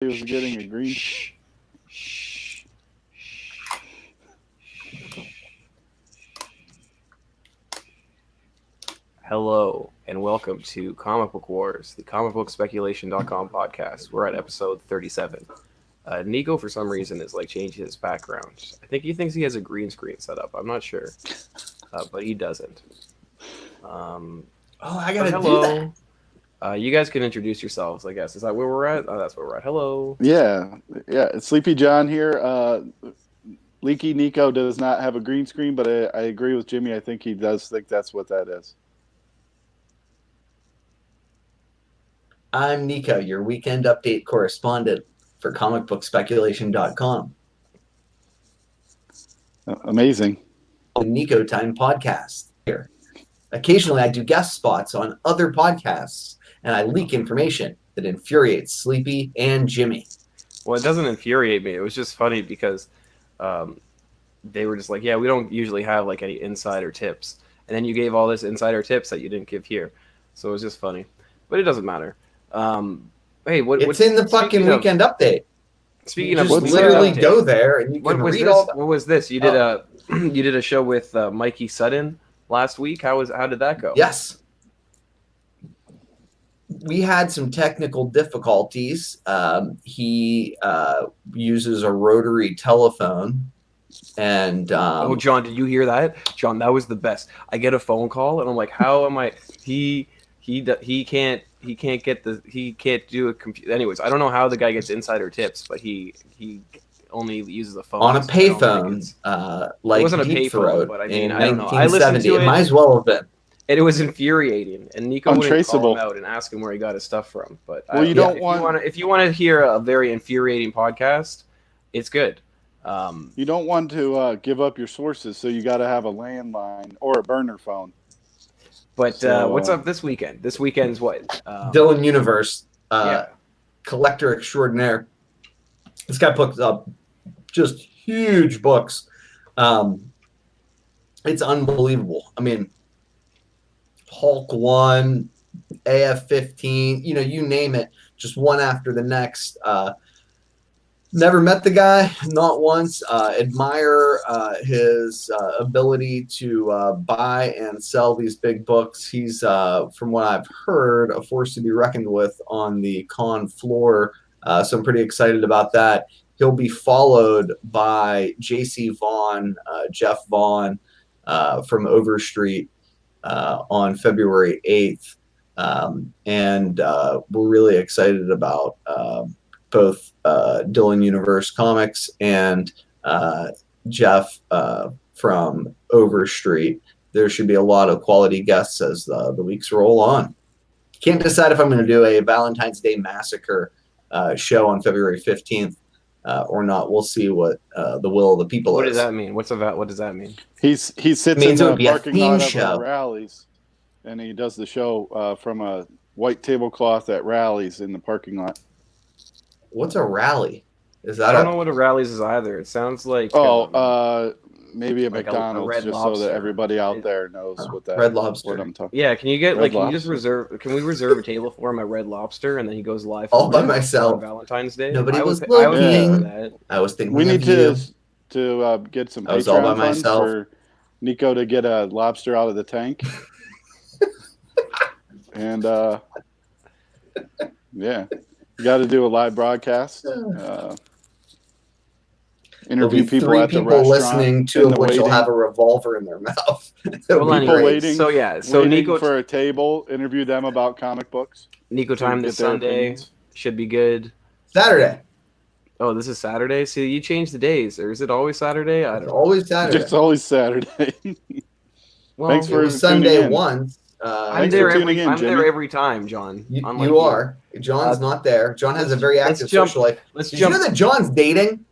He was getting a green. Hello and welcome to Comic Book Wars, the comicbookspeculation.com podcast. We're at episode 37. Nico, for some reason, is changing his background. I think he thinks he has a green screen set up. I'm not sure, but he doesn't. I gotta do that. You guys can introduce yourselves, I guess. Is that where we're at? Oh, that's where we're at. Hello. Yeah. It's Sleepy John here. Leaky Nico does not have a green screen, but I agree with Jimmy. I think he does think that's what that is. I'm Nico, your weekend update correspondent for comicbookspeculation.com. Amazing. The Nico Time podcast here. Occasionally, I do guest spots on other podcasts, and I leak information that infuriates Sleepy and Jimmy. Well, it doesn't infuriate me. It was just funny because they were just like, yeah, we don't usually have any insider tips. And then you gave all this insider tips that you didn't give here. So it was just funny. But it doesn't matter. Hey, it's in the fucking weekend update. Speaking of literally update, go there and you can read all that. What was this? You did you did a show with Mikey Sutton last week. How did that go? Yes. We had some technical difficulties. He uses a rotary telephone, and oh, John, did you hear that? John, that was the best. I get a phone call, and I'm like, how am I? He can't do a computer. Anyways, I don't know how the guy gets insider tips, but he only uses a phone on a payphone. It wasn't a payphone, but I mean, I don't know. I listened to it. It might as well have been. And it was infuriating, and Nico wouldn't call him out and ask him where he got his stuff from. But if you want to hear a very infuriating podcast, it's good. You don't want to give up your sources, so you got to have a landline or a burner phone. But what's up this weekend? This weekend's what? Dylan Universe, collector extraordinaire. This guy puts up just huge books. It's unbelievable. I mean, Hulk 1, AF-15, you name it, just one after the next. Never met the guy, not once. Admire his ability to buy and sell these big books. He's, from what I've heard, a force to be reckoned with on the con floor. So I'm pretty excited about that. He'll be followed by J.C. Vaughn, Jeff Vaughn from Overstreet on February 8th. And we're really excited about both Dylan Universe Comics and Jeff from Overstreet. There should be a lot of quality guests as the weeks roll on. Can't decide if I'm going to do a Valentine's Day Massacre show on February 15th or not. We'll see what the will of the people is. What does that mean? What does that mean? He sits in the parking lot of Rallies, and he does the show from a white tablecloth at Rallies in the parking lot. What's a rally? Is that I don't know what a Rallies is either. It sounds like maybe a McDonald's, a just so that everybody out there knows what that Red Lobster. What I'm talking. Yeah, can you get can you just reserve? Can we reserve a table for him at Red Lobster, and then he goes live all by myself on Valentine's Day? Nobody was looking. I was thinking. We need to get some Patreon funds for Nico to get a lobster out of the tank, and yeah. You got to do a live broadcast. Interview people at the restaurant. Listening, two of which will have a revolver in their mouth. People waiting. So Nico for a table. Interview them about comic books. Nico time this Sunday should be good. Saturday. Oh, this is Saturday. See, you changed the days, or is it always Saturday? I don't know. Always Saturday. It's always Saturday. Well, thanks for Sunday once. I'm there every time, John. You are. John's not there. John has a very active social life. Did you know that John's dating?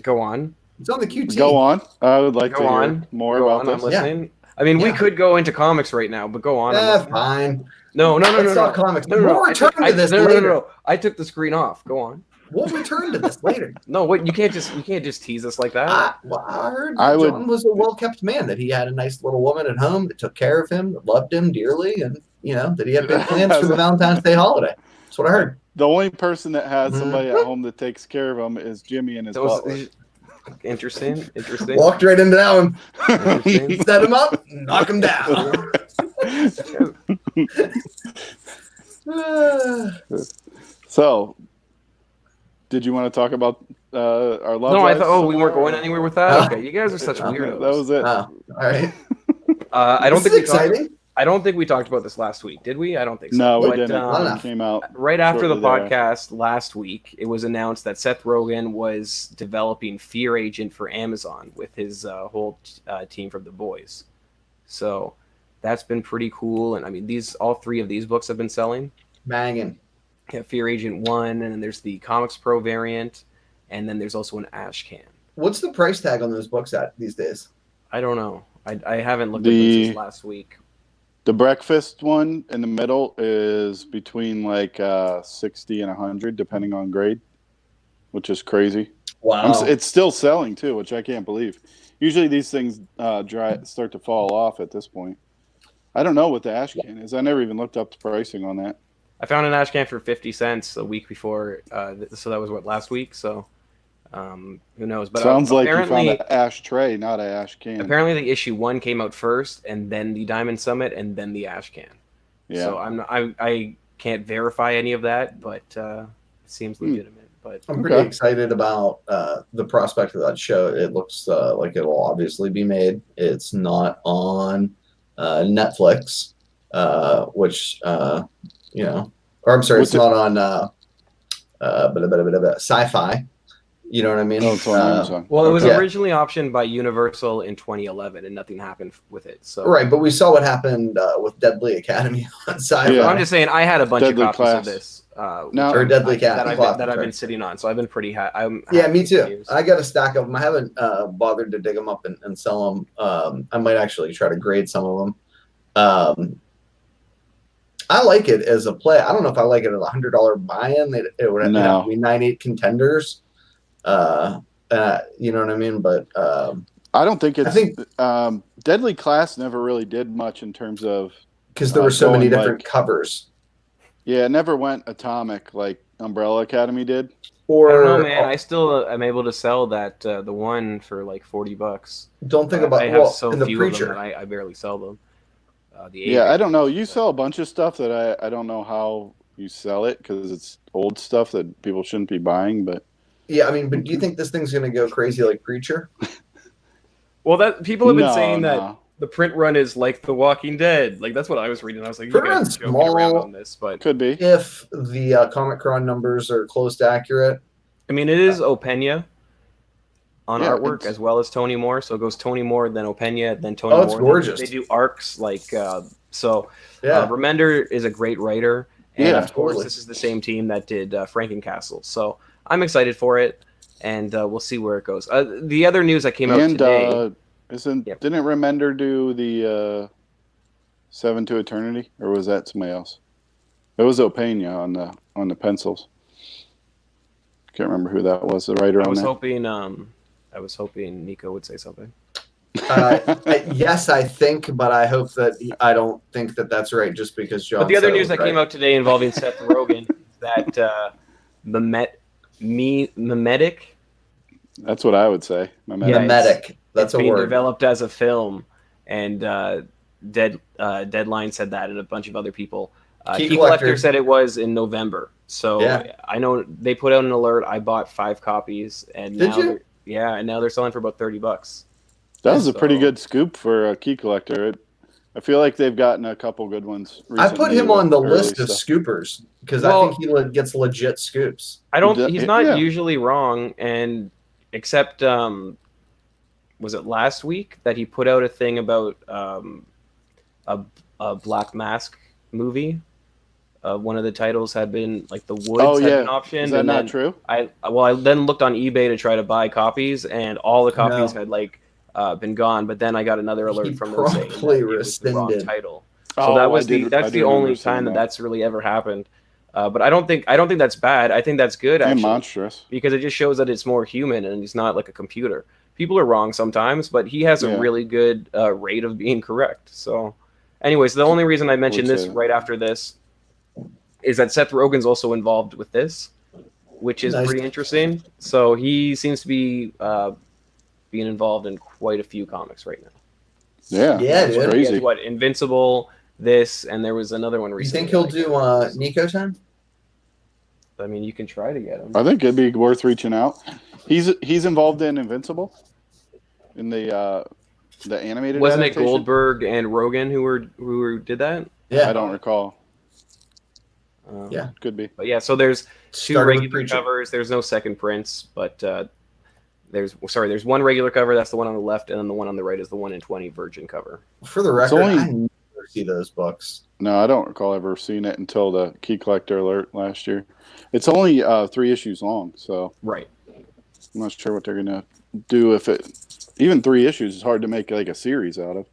Go on. It's on the QT. Go on. I would like to hear more about this. I'm listening. Yeah. I mean, we could go into comics right now, but go on. Fine. No. Let's talk comics. We'll return to this later. No. I took the screen off. Go on. We'll return to this later. No, what you can't just tease us like that. I heard John was a well-kept man, that he had a nice little woman at home that took care of him, that loved him dearly, and that he had big plans for the Valentine's Day holiday. That's what I heard. The only person that has Mhm. somebody at home that takes care of him is Jimmy and his butler. Interesting. Walked right into that one. Interesting. Set him up, knock him down. So, did you want to talk about our love? No, I lives thought. Oh, we some weren't more? going anywhere with that. Okay, you guys are such That weirdos. That was it. Oh, all right. I don't This think is exciting. I don't think we talked about this last week, did we? I don't think so. No, we But, didn't. It came out right after the shortly podcast last week, it was announced that Seth Rogen was developing Fear Agent for Amazon with his whole team from The Boys. So that's been pretty cool. And I mean, all three of these books have been selling. Banging. Yeah, Fear Agent 1, and then there's the Comics Pro variant, and then there's also an Ash Can. What's the price tag on those books at these days? I don't know. I haven't looked at them since last week. The breakfast one in the middle is between like 60 and 100, depending on grade, which is crazy. Wow. It's still selling too, which I can't believe. Usually these things start to fall off at this point. I don't know what the Ash Can is. I never even looked up the pricing on that. I found an Ash Can for 50 cents a week before, so that was last week. So who knows? But sounds like you apparently, found an ashtray, not an Ash Can. Apparently, the issue 1 came out first, and then the Diamond Summit, and then the Ash Can. Yeah. So I can't verify any of that, but it seems legitimate. But I'm pretty excited about the prospect of that show. It looks like it will obviously be made. It's not on Netflix, which or I'm sorry, it's not on Sci-Fi. You know what I mean? Oh, it's on Amazon. Well, it was originally optioned by Universal in 2011, and nothing happened with it. So right, but we saw what happened with Deadly Academy on Sci-Fi. Yeah. I'm just saying, I had a bunch of copies of this. Or Deadly Cat that I've been sitting on, so I've been pretty happy. Yeah, me too. I got a stack of them. I haven't bothered to dig them up and sell them. I might actually try to grade some of them. I like it as a play. I don't know if I like it as $100 buy-in. It would have to be 98 contenders. You know what I mean? But I don't think it's. I think Deadly Class never really did much in terms of because there were so many different covers. Yeah, it never went atomic like Umbrella Academy did. Or I don't know, man. I still am able to sell that the one for like $40. Don't think about. I have so few of them that I barely sell them. I don't know. You sell a bunch of stuff that I don't know how you sell it because it's old stuff that people shouldn't be buying. But yeah, I mean, but do you think this thing's going to go crazy like Preacher? Well, that people have been saying that the print run is like The Walking Dead. Like that's what I was reading. I was like, you guys are joking around on this, but could be if the Comic Con numbers are close to accurate. I mean, it is Opeña on artwork as well as Tony Moore. So it goes Tony Moore, then Opeña, then Tony Moore. Oh, it's gorgeous. They do arcs like so. Remender is a great writer, and of course, this is the same team that did Frankencastle. So I'm excited for it, and we'll see where it goes. The other news that came out today. Didn't Remender do the 7 to Eternity, or was that somebody else? It was Opeña on the pencils. Can't remember who that was. The writer on that. I was hoping Nico would say something. Yes, I think, but I hope that I don't think that that's right. Just because John. But the other news that came out today involving Seth Rogen is that Mimetic. That's what I would say. Mimetic. That's a being word. Developed as a film, and Deadline said that, and a bunch of other people. Key Collector said it was in November. So I know they put out an alert. I bought 5 copies, and now they're selling for about $30. That was a pretty good scoop for a Key Collector. I feel like they've gotten a couple good ones recently. I put him on the list of scoopers because I think he gets legit scoops. He's not usually wrong, and except was it last week that he put out a thing about a Black Mask movie? One of the titles had been like The Woods had been optioned. Is that not true? I then looked on eBay to try to buy copies, and all the copies had been gone. But then I got another alert from them saying that it was the wrong title. So that's the only time that's really ever happened. But I don't think that's bad. I think that's good. Actually, monstrous because it just shows that it's more human and he's not like a computer. People are wrong sometimes, but he has a really good rate of being correct. So, anyways, the only reason I mentioned this right after this is that Seth Rogen's also involved with this, which is Nice. pretty interesting. So he seems to be being involved in quite a few comics right now. Yeah, Yeah, it's dude. He crazy. has, what, Invincible, this, and there was another one You recently. think he'll do Nico time? I mean, you can try to get him. I think it'd be worth reaching out. He's involved in Invincible, in the animated. Wasn't it adaptation? Goldberg and Rogan who did that? Yeah. I don't recall. Yeah. Could be. But yeah, so there's two Started with regular Preacher. covers. There's no second prints, but there's one regular cover. That's the one on the left, and then the one on the right is the 1 in 20 Virgin cover. For the record, only- I never see those books. No, I don't recall ever seeing it until the Key Collector Alert last year. It's only 3 issues long, so Right. I'm not sure what they're gonna do if it. Even 3 issues is hard to make like a series out of.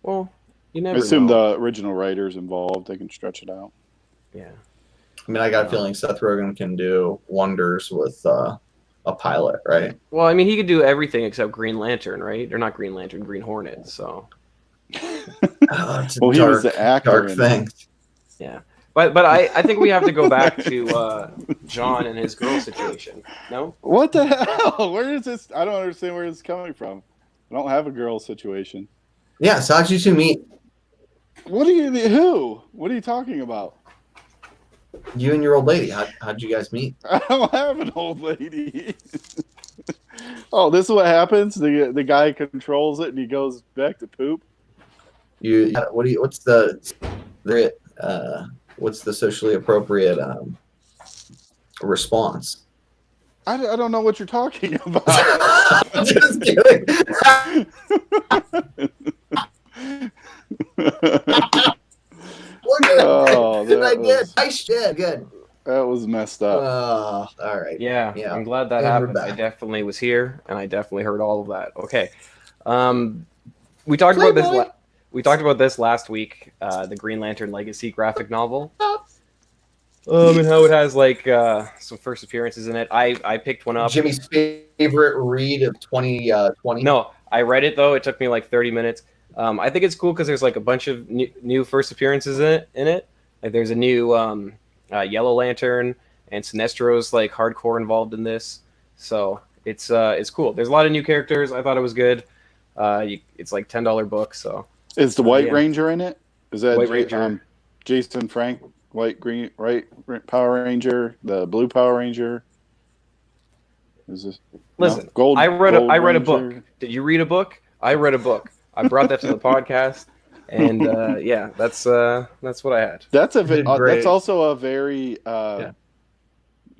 Well, you I never assume know. the original writers involved. They can stretch it out. Yeah. I mean, I got a feeling Seth Rogen can do wonders with a pilot, right? Well, I mean, he could do everything except Green Lantern, right? Or not Green Lantern, Green Hornet. So It's a Well, he was the actor dark in thing. yeah. But I think we have to go back to John and his girl situation. No. What the hell? Where is this? I don't understand where this is coming from. I don't have a girl situation. Yeah, so how'd you two meet? What are you? Who? What are you talking about? You and your old lady. How'd you guys meet? I don't have an old lady. Oh, this is what happens. The guy controls it and he goes back to poop. What's the socially appropriate response? I don't know what you're talking about. Just kidding. Look at Oh, it. I that did. was- Nice shit. Good. That was messed up. All right. Yeah, Yeah. I'm glad that And we're happened. I back. definitely was here, and I definitely heard all of that. Okay, we talked about this. Playboy. We talked about this last week. The Green Lantern Legacy graphic novel, and how it has like some first appearances in it. I picked one up. Jimmy's favorite read of 2020. No, I read it though. It took me like 30 minutes. I think it's cool because there's like a bunch of new first appearances in it. Like there's a new Yellow Lantern, and Sinestro's like hardcore involved in this. So it's cool. There's a lot of new characters. I thought it was good. It's like $10 book. So Is the White yeah. Ranger in it? Is that White Ranger. Jason Frank, White Green, right? Power Ranger, the Blue Power Ranger. Is this? Listen, no? Gold. I read a Ranger? book. Did you read a book? I read a book. I brought that to the podcast, and yeah, that's what I had. You did great. That's also a very Yeah.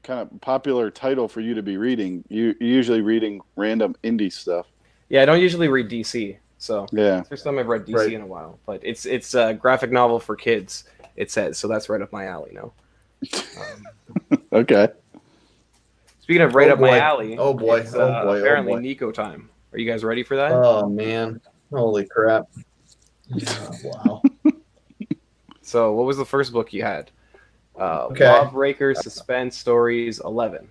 kind of popular title for you to be reading. You're usually reading random indie stuff. Yeah, I don't usually read DC, so Yeah. first time I've read DC Right. in a while. But it's a graphic novel for kids. It says so. That's right up my alley. No. Okay. Speaking of right Oh, up my boy. alley, Oh, boy. it's, Oh, boy. Oh, apparently boy. Nico time. Are you guys ready for that? Oh man. Holy crap. Wow. So, what was the first book you had? Okay. Lawbreaker Suspense Stories 11.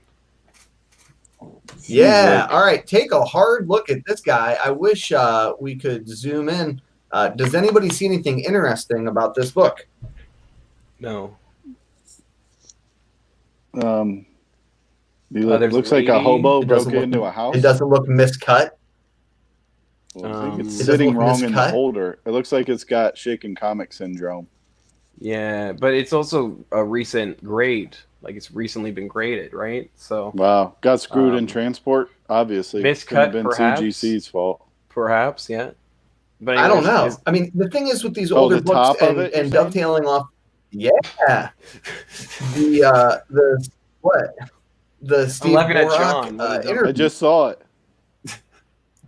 Yeah. All right. Take a hard look at this guy. I wish we could zoom in. Does anybody see anything interesting about this book? No. Looks there's like a lady. hobo It doesn't broke look- into a house. It doesn't look miscut. Well, I think it's It doesn't sitting look wrong in the miscut. holder. It looks like it's got shaken comic syndrome. Yeah, but it's also a recent grade. Like it's recently been graded, right? So Wow, got screwed in Um, transport. Obviously, miscut, Couldn't have been perhaps? CGC's fault. perhaps, yeah. But I don't anyways, know. is- I mean, the thing is with these Oh, older the books top of and, it, you're and saying? dovetailing off. Yeah. The what? The Steve laughing at Borak, John. What a interview. I just saw it.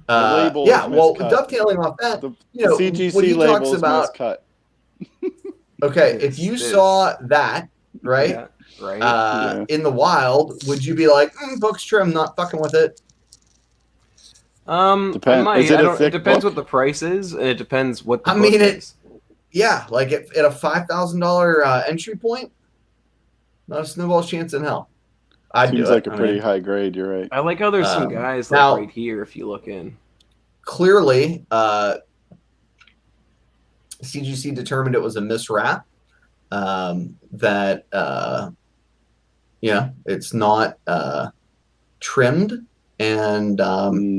label yeah, is well, miscut. dovetailing off that, The you know, CGC when he label talks is about, miscut. okay, if This you is- saw that, right, yeah, right. Yeah. in the wild, would you be like, book's trim, not fucking with it? I Depend- might. is it I a don't, it thick depends book? what the price is, and it depends what the I book mean, it- is. Yeah, like at a $5,000 entry point, not a snowball's chance in hell. I'd Seems do like it. a I pretty mean, high grade. You're right. I like how there's some Um, guys now- like right here if you look in. clearly, CGC determined it was a miswrap. that it's not trimmed, and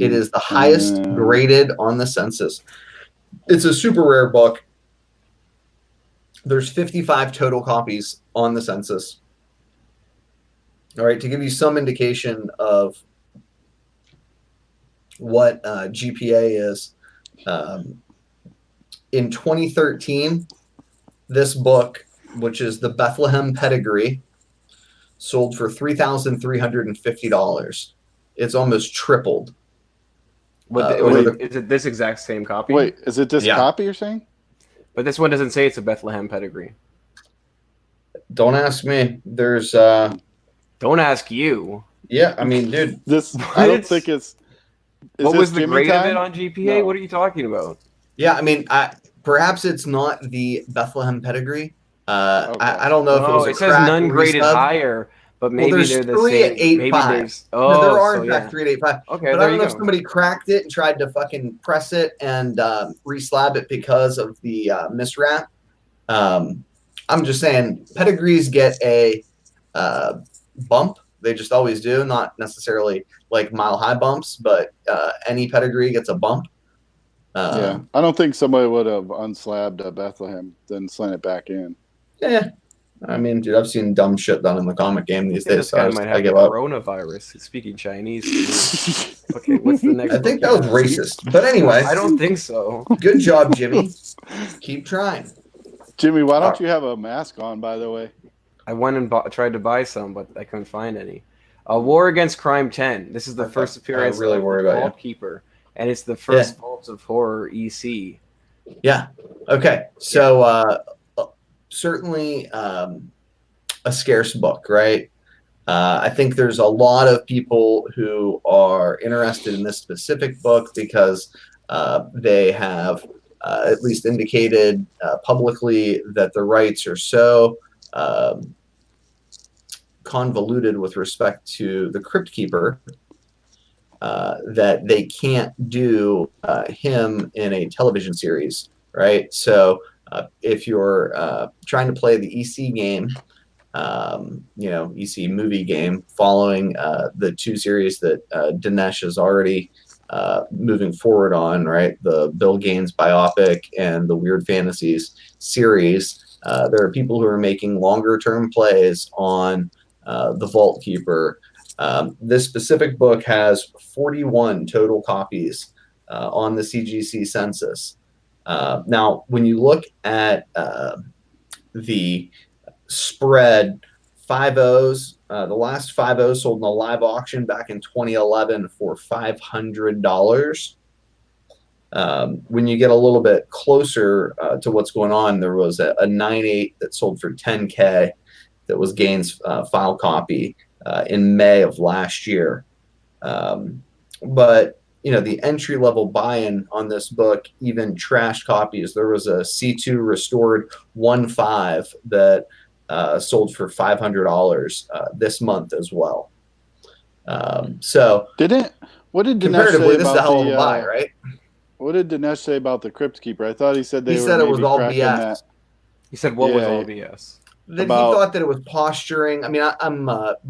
it is the highest graded on the census. It's a super rare book. There's 55 total copies on the census. All right, to give you some indication of what GPA is, in 2013, this book, which is the Bethlehem Pedigree, sold for $3,350. It's almost tripled. Is it this exact same copy? Wait, is it this copy you're saying? But this one doesn't say it's a Bethlehem Pedigree. Don't ask me. There's Don't ask you. Yeah, I mean, dude, this I don't think it's. What was the grade of it on GPA? No. What are you talking about? Yeah, I mean, perhaps it's not the Bethlehem Pedigree. Okay. I don't know if it was. It says none graded higher, but maybe they're the same. Maybe there's. No, there are in fact 3 at 8.5. Okay, but I don't know if somebody cracked it and tried to fucking press it and re-slab it because of the miswrap. I'm just saying, pedigrees get a bump. They just always do, not necessarily like mile-high bumps, but any pedigree gets a bump. Yeah, I don't think somebody would have unslabbed a Bethlehem, then sent it back in. Yeah, I mean, dude, I've seen dumb shit done in the comic game these days. This guy might have coronavirus. He's speaking Chinese. Okay, what's the next? I think that was racist, but anyway, I don't think so. Good job, Jimmy. Keep trying. Jimmy, why don't you have a mask on? By the way, I went and tried to buy some, but I couldn't find any. War Against Crime 10. This is the first appearance really of the Cryptkeeper, and it's the first Vaults of Horror EC. Yeah. Okay. So certainly a scarce book, right? I think there's a lot of people who are interested in this specific book because they have at least indicated publicly that the rights are so convoluted with respect to the Cryptkeeper that they can't do him in a television series, right? So if you're trying to play the EC game, EC movie game, following the 2 series that Dinesh is already moving forward on, right? The Bill Gaines biopic and the Weird Fantasies series. There are people who are making longer term plays on the Vault Keeper. This specific book has 41 total copies on the CGC census. Now, when you look at the spread, 5.0s, the last 5.0 sold in a live auction back in 2011 for $500. When you get a little bit closer to what's going on, there was a 9.8 that sold for $10K that was Gaines' file copy in May of last year. But the entry level buy-in on this book, even trash copies, there was a C2 restored 1.5 that sold for $500 this month as well. So what did Dinesh comparatively, say this about is a hell of a buy, right? What did Dinesh say about the Cryptkeeper? I thought he said he said it was all BS. That. He said what was all BS? That he thought that it was posturing. I mean, I'm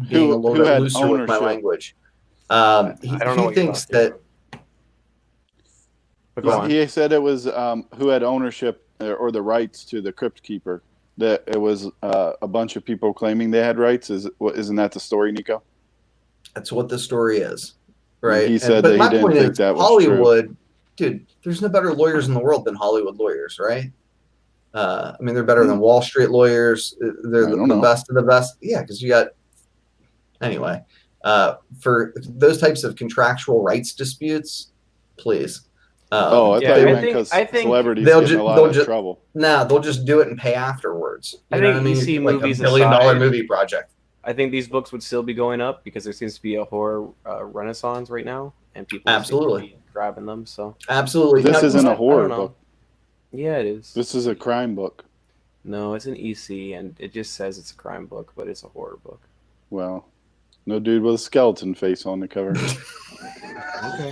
being a little bit looser with my language. He thinks that. He said it was who had ownership or the rights to the Cryptkeeper. That it was a bunch of people claiming they had rights. Isn't that the story, Nico? That's what the story is, right? He said that he didn't think that was Hollywood, true. Dude, there's no better lawyers in the world than Hollywood lawyers, right? I mean, they're better than Wall Street lawyers. They're the best of the best. Yeah, because you got anyway. For those types of contractual rights disputes, please. I think celebrities get in a lot of trouble. No, they'll just do it and pay afterwards. You know what I mean? EC like movies $1 billion movie project. I think these books would still be going up because there seems to be a horror renaissance right now, and people absolutely seem to be grabbing them. So absolutely, this isn't a horror book. Yeah, it is. This is a crime book. No, it's an EC, and it just says it's a crime book, but it's a horror book. Well, no dude with a skeleton face on the cover. Okay.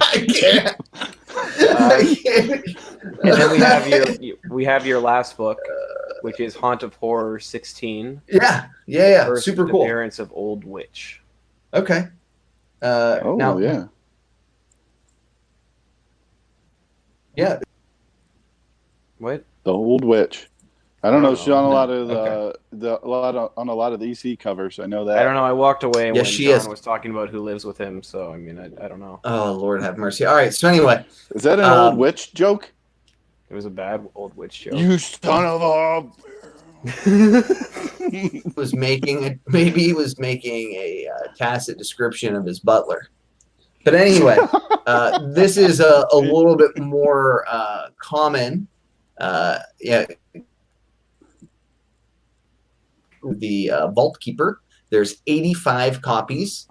I can't. And then we have your last book, which is Haunt of Horror 16. Yeah. First Super cool. appearance of Old Witch. Okay. Oh, Now, yeah. yeah. What? The Old Witch. I don't know. She's on a No. lot of Okay. on a lot of the EC covers. I know that. I don't know. I walked away Yeah, when she John is. was talking about who lives with him. So I mean, I don't know. Oh, Lord have mercy. All right. So anyway, Is that an Old Witch joke? It was a bad Old Witch joke. You son of a. maybe he was making a tacit description of his butler. But anyway, this is a little bit more common. Yeah, the Vault Keeper. There's 85 copies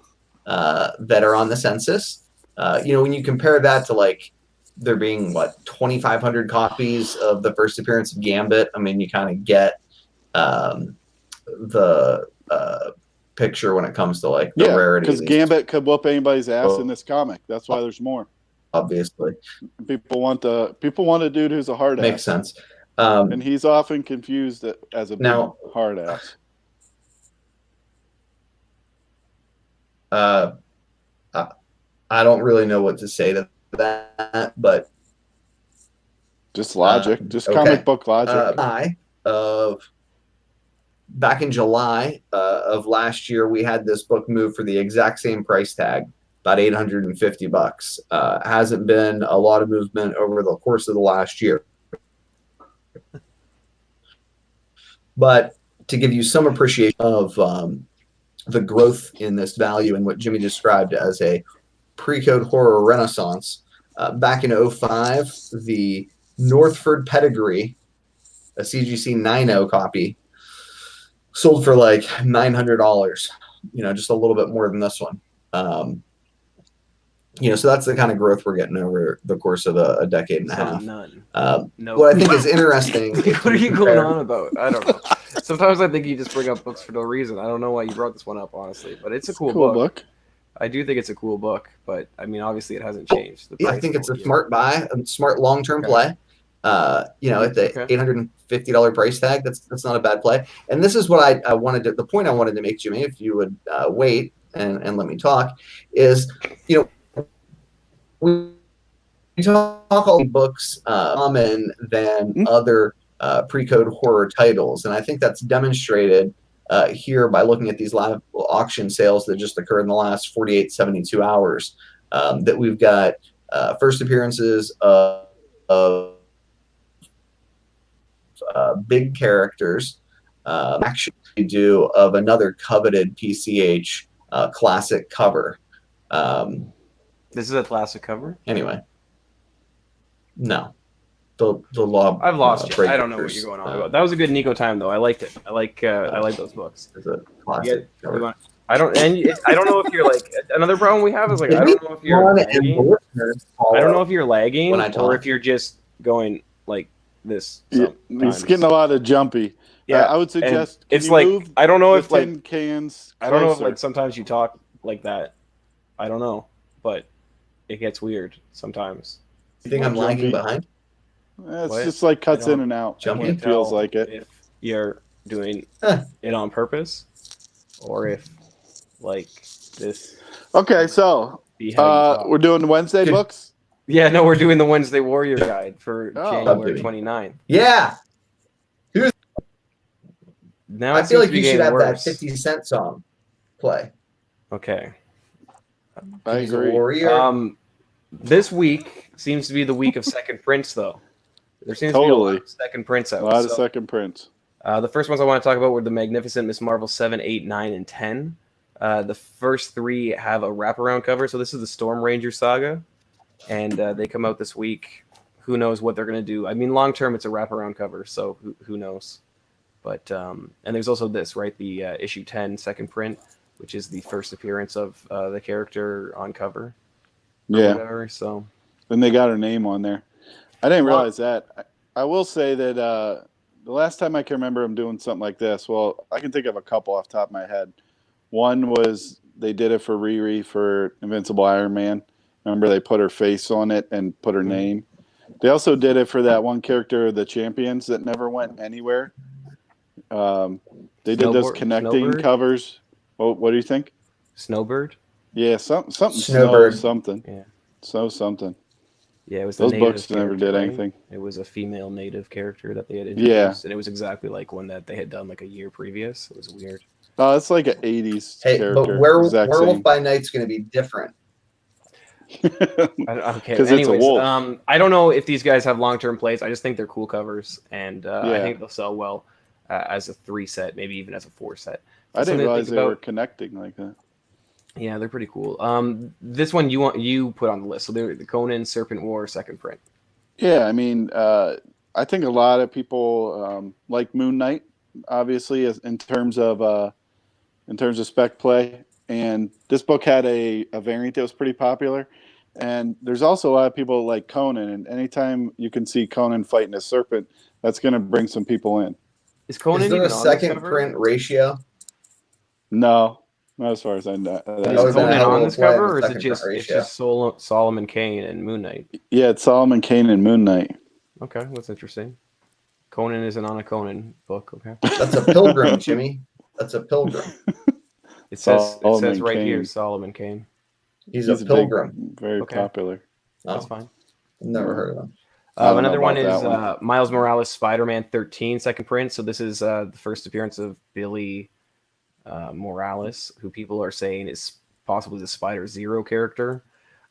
that are on the census. When you compare that to like there being 2,500 copies of the first appearance of Gambit, I mean, you kind of get the picture when it comes to like the rarity. Because Gambit could whoop anybody's ass in this comic. That's why there's more. Obviously, people want a dude who's a hard makes ass. sense. And he's often confused as a big hard ass. I don't really know what to say to that, but just logic, comic book logic. Back in July of last year, we had this book move for the exact same price tag, about $850. Hasn't been a lot of movement over the course of the last year. But to give you some appreciation of the growth in this value and what Jimmy described as a pre-code horror renaissance, back in 2005, the Northford Pedigree, a CGC 9.0 copy, sold for like $900, just a little bit more than this one. So that's the kind of growth we're getting over the course of a decade and a half. None. No. What I think is interesting. What are you going on about? I don't know. Sometimes I think you just bring up books for no reason. I don't know why you brought this one up, honestly, but it's a cool book. I do think it's a cool book, but I mean, obviously, it hasn't changed. I think it's a smart buy, a smart long-term play. At the $850 price tag, that's not a bad play. And this is what I wanted to. The point I wanted to make, Jimmy, if you would wait and let me talk, is we talk all books common than other pre-code horror titles, and I think that's demonstrated here by looking at these live auction sales that just occurred in the last 48, 72 hours. That we've got first appearances of big characters, actually do of another coveted PCH classic cover. This is a classic cover? Anyway. No. The law. I've lost you. I don't know what you're going on about. That was a good Nico time, though. I liked it. I like those books. It's a classic cover. I don't know if you're like another problem we have is like I don't know if you're lagging. I don't know if you're lagging or if you're just going like this. He's getting a lot of jumpy. Yeah, I would suggest it's like I don't know if like cans. I don't know if like sometimes you talk like that. I don't know, but it gets weird sometimes. You think I'm lagging behind? It's just like cuts in and out. Jumpy. It feels like it. If you're doing it on purpose, or if like this. Okay, so we're doing Wednesday books. Yeah, no, we're doing the Wednesday Warrior Guide for January 29th. Yeah. Now I feel like you should have worse. that 50 Cent song play. Okay. I agree. Warrior. This week seems to be the week of second prints, though. There seems to be a lot of second prints out. A lot of second prints. The first ones I want to talk about were the Magnificent Miss Marvel 7, 8, 9, and 10. The first three have a wraparound cover. So this is the Storm Ranger saga. And they come out this week. Who knows what they're going to do? I mean, long term, it's a wraparound cover. So who knows? But and there's also this, right? The issue 10 second print, which is the first appearance of the character on cover. Yeah. Whatever, so. Then they got her name on there. I didn't realize that. I will say that the last time I can remember them doing something like this, well, I can think of a couple off the top of my head. One was they did it for Riri for Invincible Iron Man. Remember they put her face on it and put her name. They also did it for that one character, the Champions, that never went anywhere. They did those Snowboard- connecting Snowbird? covers. What do you think? Snowbird. Yeah, something snow Snowbird. something. Yeah. Snow something. Yeah, it was the Those native books never character, did right? anything. It was a female native character that they had Yeah. introduced, and it was exactly like one that they had done like a year previous. It was weird. Oh, it's like an 80s Hey, character. but exact Werewolf by Night's going to be different. Okay. 'Cause it's a Anyways, wolf. I don't know if these guys have long-term plays. I just think they're cool covers, and I Yeah. think they'll sell well as a 3 set, maybe even as a 4 set. I didn't Something to realize think they were about. connecting like that. Yeah, they're pretty cool. This one you put on the list. So they're the Conan Serpent War second print. Yeah, I mean, I think a lot of people like Moon Knight, obviously, in terms of spec play. And this book had a variant that was pretty popular. And there's also a lot of people like Conan. And anytime you can see Conan fighting a serpent, that's going to bring some people in. Is Conan Is there even a on this second cover? print ratio? No, not as far as I know. Is That would've been a Conan hell of on a this play cover, with or is it second just print it's ratio. just Solomon Kane and Moon Knight? Yeah, it's Solomon Kane and Moon Knight. Okay, that's interesting. Conan isn't on a Conan book. Okay, That's a pilgrim, Jimmy. That's a pilgrim. it says Solomon right here Kane. Solomon Kane. He's a big, pilgrim. very Okay. popular. That's Oh, fine. never heard of him. I don't know Another one about is that one. Miles Morales Spider-Man 13 second print. So this is the first appearance of Billy Morales, who people are saying is possibly the Spider-Zero character.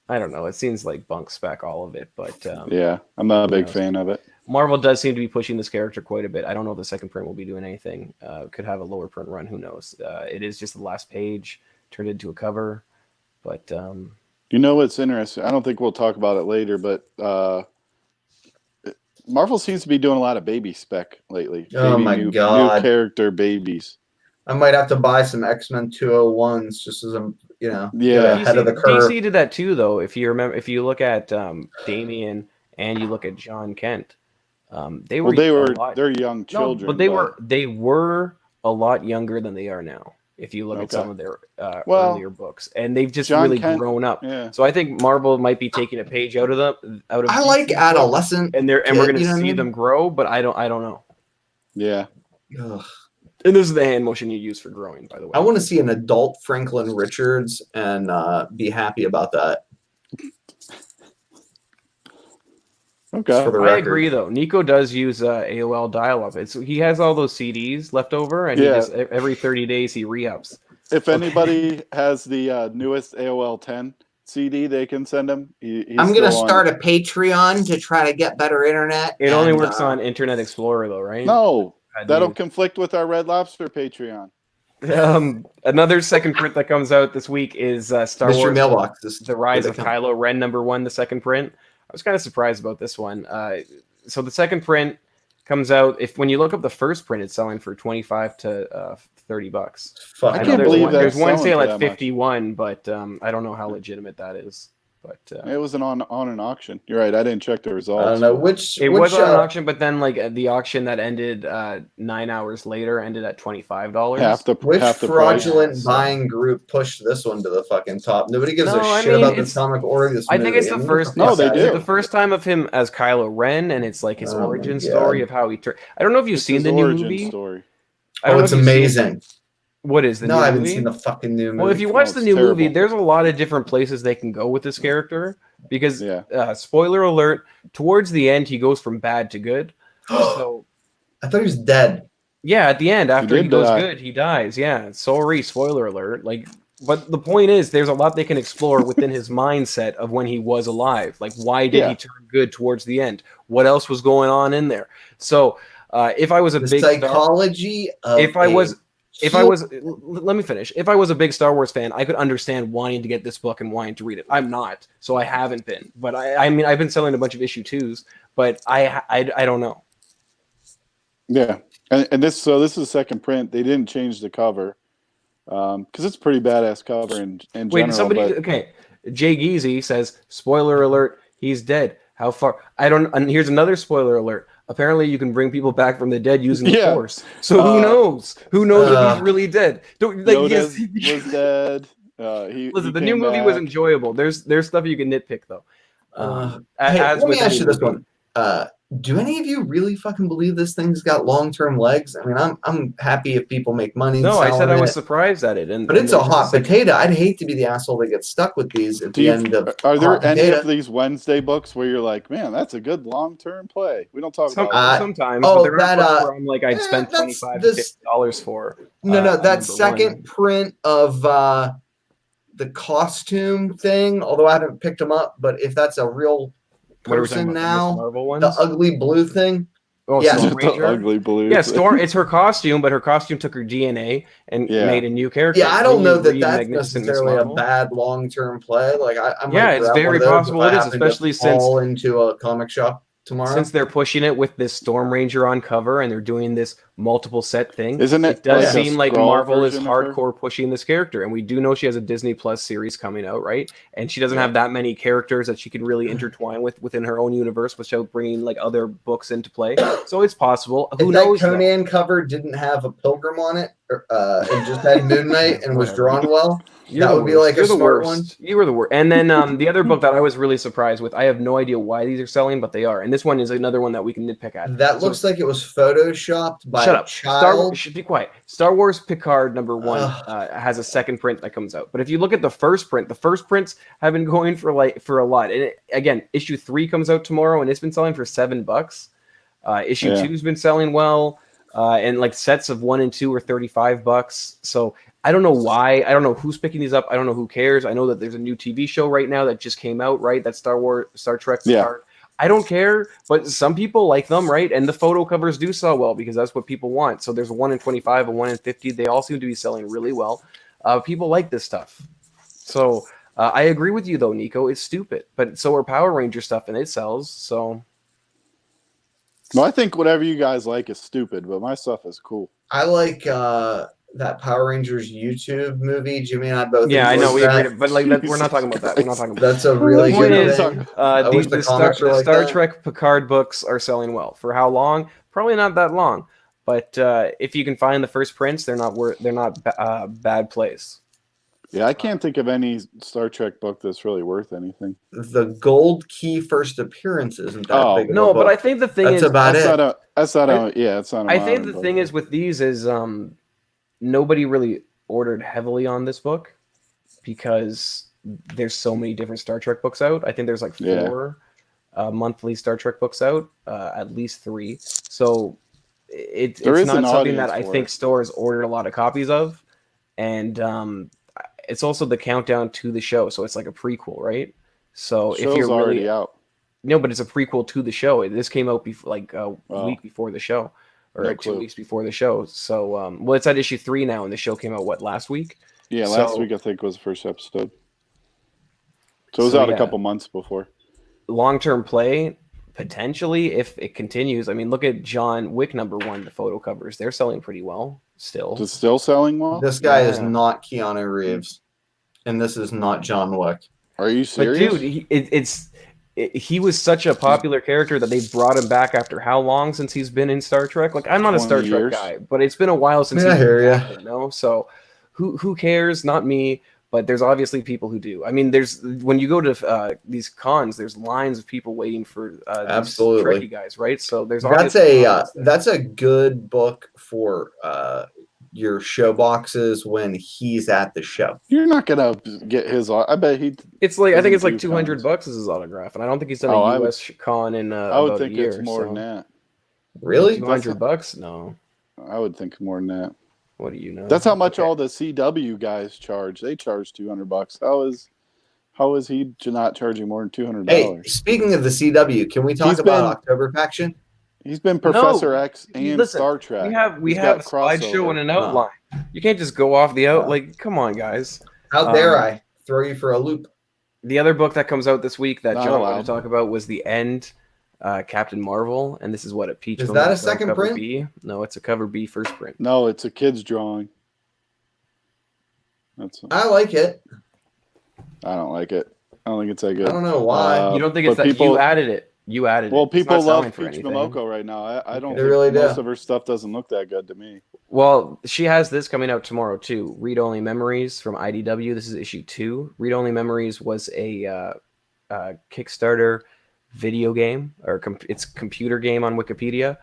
I don't know. It seems like bunk spec, all of it, but Yeah, I'm not a who big knows? fan of it. Marvel does seem to be pushing this character quite a bit. I don't know if the second print will be doing anything. Could have a lower print run. Who knows? It is just the last page turned into a cover, but You know what's interesting? I don't think we'll talk about it later, but Marvel seems to be doing a lot of baby spec lately. Oh my new God. character babies. I might have to buy some X-Men 201s just as I'm, Yeah. get ahead of the curve. DC did that too, though. If you remember, if you look at Damian and you look at John Kent, they were they're young children. but they were a lot younger than they are now. If you look at some of their earlier books, and they've just John really Kent, grown up. Yeah. So I think Marvel might be taking a page out of I like DC's book, adolescent. and we're kid, going to you know what I see mean? them grow. But I don't know. Yeah. Ugh. And this is the hand motion you use for growing, by the way. I want to see an adult Franklin Richards and be happy about that. Okay. For the I record. agree, though. Nico does use AOL dial-up. He has all those CDs left over, and he just every 30 days he re-ups. If anybody has the newest AOL 10 CD, they can send him. I'm going to start a Patreon to try to get better internet. It only works on Internet Explorer, though, right? No, that'll News. conflict with our Red Lobster Patreon. Another second print that comes out this week is Star Mystery Wars: Mailbox. The Rise Here of they come. Kylo Ren #1, the second print. I was kind of surprised about this one. So the second print comes out. When you look up the first print, it's selling for $25 to $30. Fuck, I know can't there's believe one, that's there's one selling sale for at that much. 51, but I don't know how legitimate that is. But It wasn't on an auction. You're right. I didn't check the results. I don't know which. it which, was on an auction, but then the auction that ended 9 hours later ended at $25. Which half the fraudulent price. buying group pushed this one to the fucking top? Nobody gives No, a I shit mean, about the it's- comic or this I movie. think it's the I mean, first. what the No, they fuck? do. It's the first time of him as Kylo Ren, and it's like his Oh my origin God. story of how he turned. I don't know if you've It's seen his the new origin movie. story. I don't Oh, know it's if you've seen it. amazing. What is the No, new I haven't movie? seen the fucking new movie. Well, if you watch No, the it's new terrible. movie, there's a lot of different places they can go with this character. Because, Yeah. spoiler alert, towards the end, he goes from bad to good. So, I thought he was dead. yeah, at the end, after he did goes die. good, he dies. Yeah, sorry, spoiler alert. But the point is, there's a lot they can explore within his mindset of when he was alive. Like, why did Yeah. he turn good towards the end? What else was going on in there? So, if I was a The big psychology of let me finish. If I was a big Star Wars fan, I could understand wanting to get this book and wanting to read it. I'm not, so I haven't been. But I mean, I've been selling a bunch of issue 2s, but I don't know. Yeah. And this is the second print. They didn't change the cover because it's a pretty badass cover in general. Wait, somebody but- okay? Jay Geezy says, "Spoiler alert: he's dead." How far? I don't. And here's another spoiler alert. Apparently, you can bring people back from the dead using the Yeah. Force. So who knows? Who knows if he's really dead? Yoda Yes, was dead. Listen, the new movie was enjoyable. There's stuff you can nitpick though. hey, let me ask you this movie. one. do any of you really fucking believe this thing's got long-term legs? I mean, I'm happy if people make money No, I said selling I was it, surprised at it, but it's a there's hot second- potato. I'd hate to be the asshole that gets stuck with these at the end of Are there hot any of potato. these Wednesday books where you're like, man, that's a good long-term play? We don't talk about those. Sometimes, oh, but there are that, books where I'm like, I'd spend that's $25 to this. $50 for. No, that number second one. print of the costume thing, although I haven't picked them up, but if that's a real What are we talking person about? The Miss now, Marvel the ones? ugly blue thing. Oh, Yeah. Storm The Ranger. ugly blue. Yeah, thing. Storm. It's her costume, but her costume took her DNA and Yeah. made a new character. Yeah, I don't When know you that read that's Magnificent Miss necessarily a Marvel- bad long-term play. Like I Yeah, might it's grab one very of those possible if it I is, happen to especially since fall into a comic shop tomorrow. since they're pushing it with this Storm Ranger on cover and they're doing this multiple set thing. Isn't it It does like a seem like Skrull Marvel is version of her? hardcore pushing this character, and we do know she has a Disney Plus series coming out, right? And she doesn't Yeah. have that many characters that she can really intertwine with within her own universe without bringing like other books into play. So it's possible. Who if knows? that though? Conan cover didn't have a pilgrim on it, and just had Moon Knight and was Whatever. drawn well, You're that the would be worst. like You're a the smart worst. one. You were the worst. And then the other book that I was really surprised with, I have no idea why these are selling, but they are. And this one is another one that we can nitpick at. That So looks like it was photoshopped by shut a up. Star Wars, child. should be quiet. Star Wars Picard #1 Ugh. has a second print that comes out. But if you look at the first prints have been going for a lot. And again, issue 3 comes out tomorrow, and it's been selling for $7. Issue Yeah. 2's been selling well, and like sets of 1 and 2 are $35. So I don't know why. I don't know who's picking these up. I don't know who cares. I know that there's a new TV show right now that just came out, right? That's Star Trek. Yeah. Picard. I don't care, but some people like them, right? And the photo covers do sell well because that's what people want. So there's a 1 in 25, a 1 in 50. They all seem to be selling really well. People like this stuff. So I agree with you though, Nico. It's stupid, but so are Power Ranger stuff, and it sells. So Well, I think whatever you guys like is stupid, but my stuff is cool. I like that Power Rangers YouTube movie. Jimmy and I both. yeah, I know we enjoyed that. agreed, but like we're not talking about that. We're not talking about That's a really point good is, thing. the, wish the the Star, comics were the like Star that. Trek Picard books are selling well. For how long? Probably not that long. But if you can find the first prints, they're not bad plays. Yeah, I can't think of any Star Trek book that's really worth anything. The Gold Key first appearance isn't that Oh, big of a No, but book. I think the thing That's is, about That's it. not a. That's not a. Yeah, it's not a. I think modern the book. thing is with these is nobody really ordered heavily on this book because there's so many different Star Trek books out. I think there's like 4 monthly Star Trek books out, at least 3. So it's There is not an something that audience I for think it. stores ordered a lot of copies of, and it's also the countdown to the show, so it's like a prequel, right? So if Show's you're already really out. no, but it's a prequel to the show. This came out before, like a Oh. week before the show, or No like 2 clue. weeks before the show. So, well, it's at issue 3 now, and the show came out last week. Yeah, last So- week I think was the first episode. So it was So, out yeah. a couple months before. Long-term play, potentially, if it continues. I mean, look at John Wick #1. The photo covers, they're selling pretty well still. Is it still selling well? This guy is Yeah. not Keanu Reeves, and this is not John Wick. Are you But serious? dude, he was such a popular character that they brought him back after how long since he's been in Star Trek? Like, I'm not a 20 Star Trek years. guy, but it's been a while since Yeah, I he's been hear ya. back, you know? So who cares? Not me, but there's obviously people who do. I mean, there's when you go to these cons, there's lines of people waiting for these Absolutely. Trekkie guys, right? So there's That's obviously a audience there. that's a good book for your show boxes when he's at the show. You're not gonna get his. I bet he. It's like I think it's doesn't like do $200 cons. is his autograph, and I don't think he's done Oh, a I would- US con in I would about think a year. it's more so. than that. Really? $200? No. I would think more than that. What do you know? That's how much Okay. all the CW guys charge. They charge $200. How is he not charging more than $200? Hey, speaking of the CW, can we talk He's about been- October Faction? He's been Professor X and listen, Star Trek. We He's have a got slideshow crossover. and an outline. You can't just go off the out. No. Like, come on, guys. How dare Um, I throw you for a loop? The other book that comes out this week that Not John wanted allowed. to talk about was The End, Captain Marvel, and this is what a peach. Is comes that a out second cover print? B. No, it's a cover B first print. No, it's a kid's drawing. I like it. I don't like it. I don't think it's that I good. don't know why. You don't think it's but that people- you added it? You added Well, it. It's people not selling love for Peach anything. Momoko right now. I don't They think really most do. of her stuff doesn't look that good to me. Well, she has this coming out tomorrow too. Read Only Memories from IDW. This is issue 2. Read Only Memories was a Kickstarter, video game, or it's computer game on Wikipedia.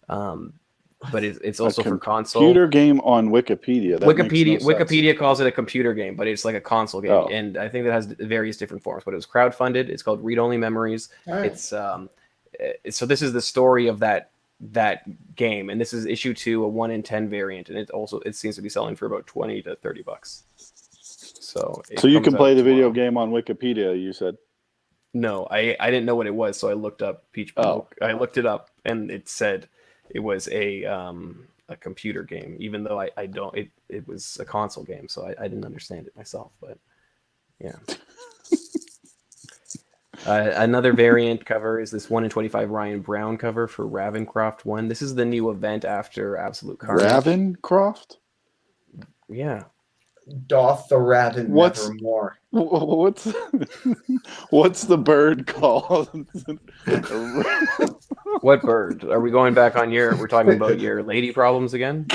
But it's also for console. Computer game on Wikipedia. That makes no sense. Wikipedia calls it a computer game, but it's like a console game, Oh. and I think that has various different forms. But it was crowdfunded. It's called Read Only Memories. Right. It's so this is the story of that game, and this is issue 2, a 1 in 10 variant, and it seems to be selling for about $20 to $30. So you can play the video game on Wikipedia. You said. No, I didn't know what it was, so I looked up Peach. Oh. I looked it up, and it said it was a computer game, even though I don't. It was a console game, so I didn't understand it myself. But yeah. Another variant cover is this 1 in 25 Ryan Brown cover for Ravencroft 1. This is the new event after Absolute Carnage. Ravencroft? Yeah. Doth the raven nevermore. What's the bird called? What bird? Are we going back on we're talking about your lady problems again?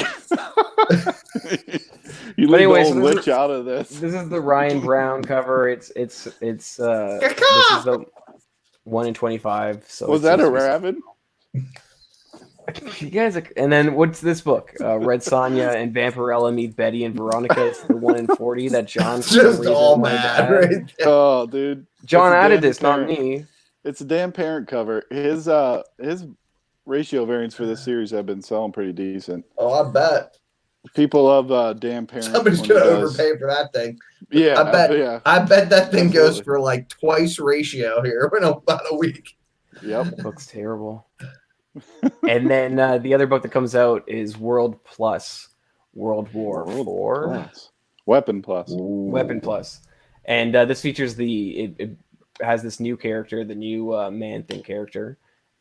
You leave the old witch out of this. This is the Ryan Brown cover. It's this is the 1 in 25. So was that a raven? You guys, and then what's this book? Red Sonja and Vampirella meet Betty and Veronica. It's the 1 in 40 that John just all mad right there. Oh, dude, John added this, not me. It's a damn parent cover. His ratio variants for this series have been selling pretty decent. Oh, I bet. People love damn parent. Somebody's gonna overpay for that thing. Yeah, I bet that thing goes for like twice ratio here in about a week. Yep, looks terrible. And then the other book that comes out is World War 4. Weapon Plus. Ooh. Weapon Plus. And this features it has this new character, the new Man-Thing character,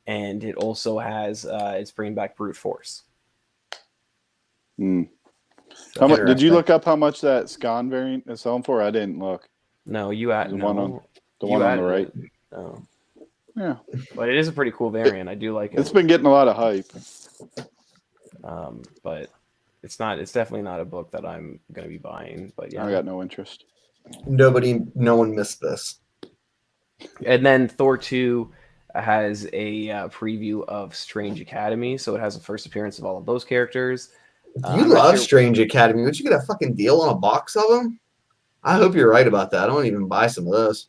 and it also has it's bringing back Brute Force. So did you look up how much that Scon variant is selling for? I didn't look. No, you added the one on the right. Oh. Yeah, but it is a pretty cool variant. I do like it. It's been getting a lot of hype. But it's definitely not a book that I'm going to be buying. But yeah, I got no interest. No one missed this. And then Thor 2 has a preview of Strange Academy, so it has a first appearance of all of those characters. You love Strange Academy. Would you get a fucking deal on a box of them? I hope you're right about that. I don't even buy some of those.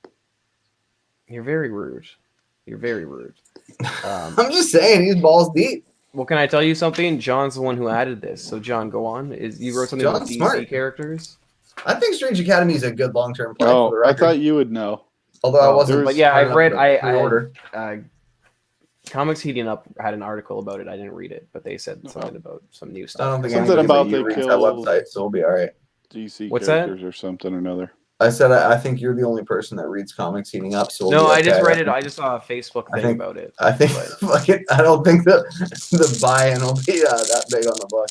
You're very rude. You're very rude. I'm just saying, he's balls deep. Well, can I tell you something? John's the one who added this. So, John, go on. You wrote something about DC smart. characters? I think Strange Academy is a good long-term play for the record. I thought you would know. Although I wasn't. But yeah, I read. order. Comics Heating Up had an article about it. I didn't read it, but they said something about some new stuff. I don't think something about they reads killed that website, so we'll be all right. DC What's characters that? or something or another. I said I think you're the only person that reads Comics Heating Up. So we'll no, be I just okay. read it. I just saw a Facebook thing about it. I think I don't think the buy-in will be that big on the book.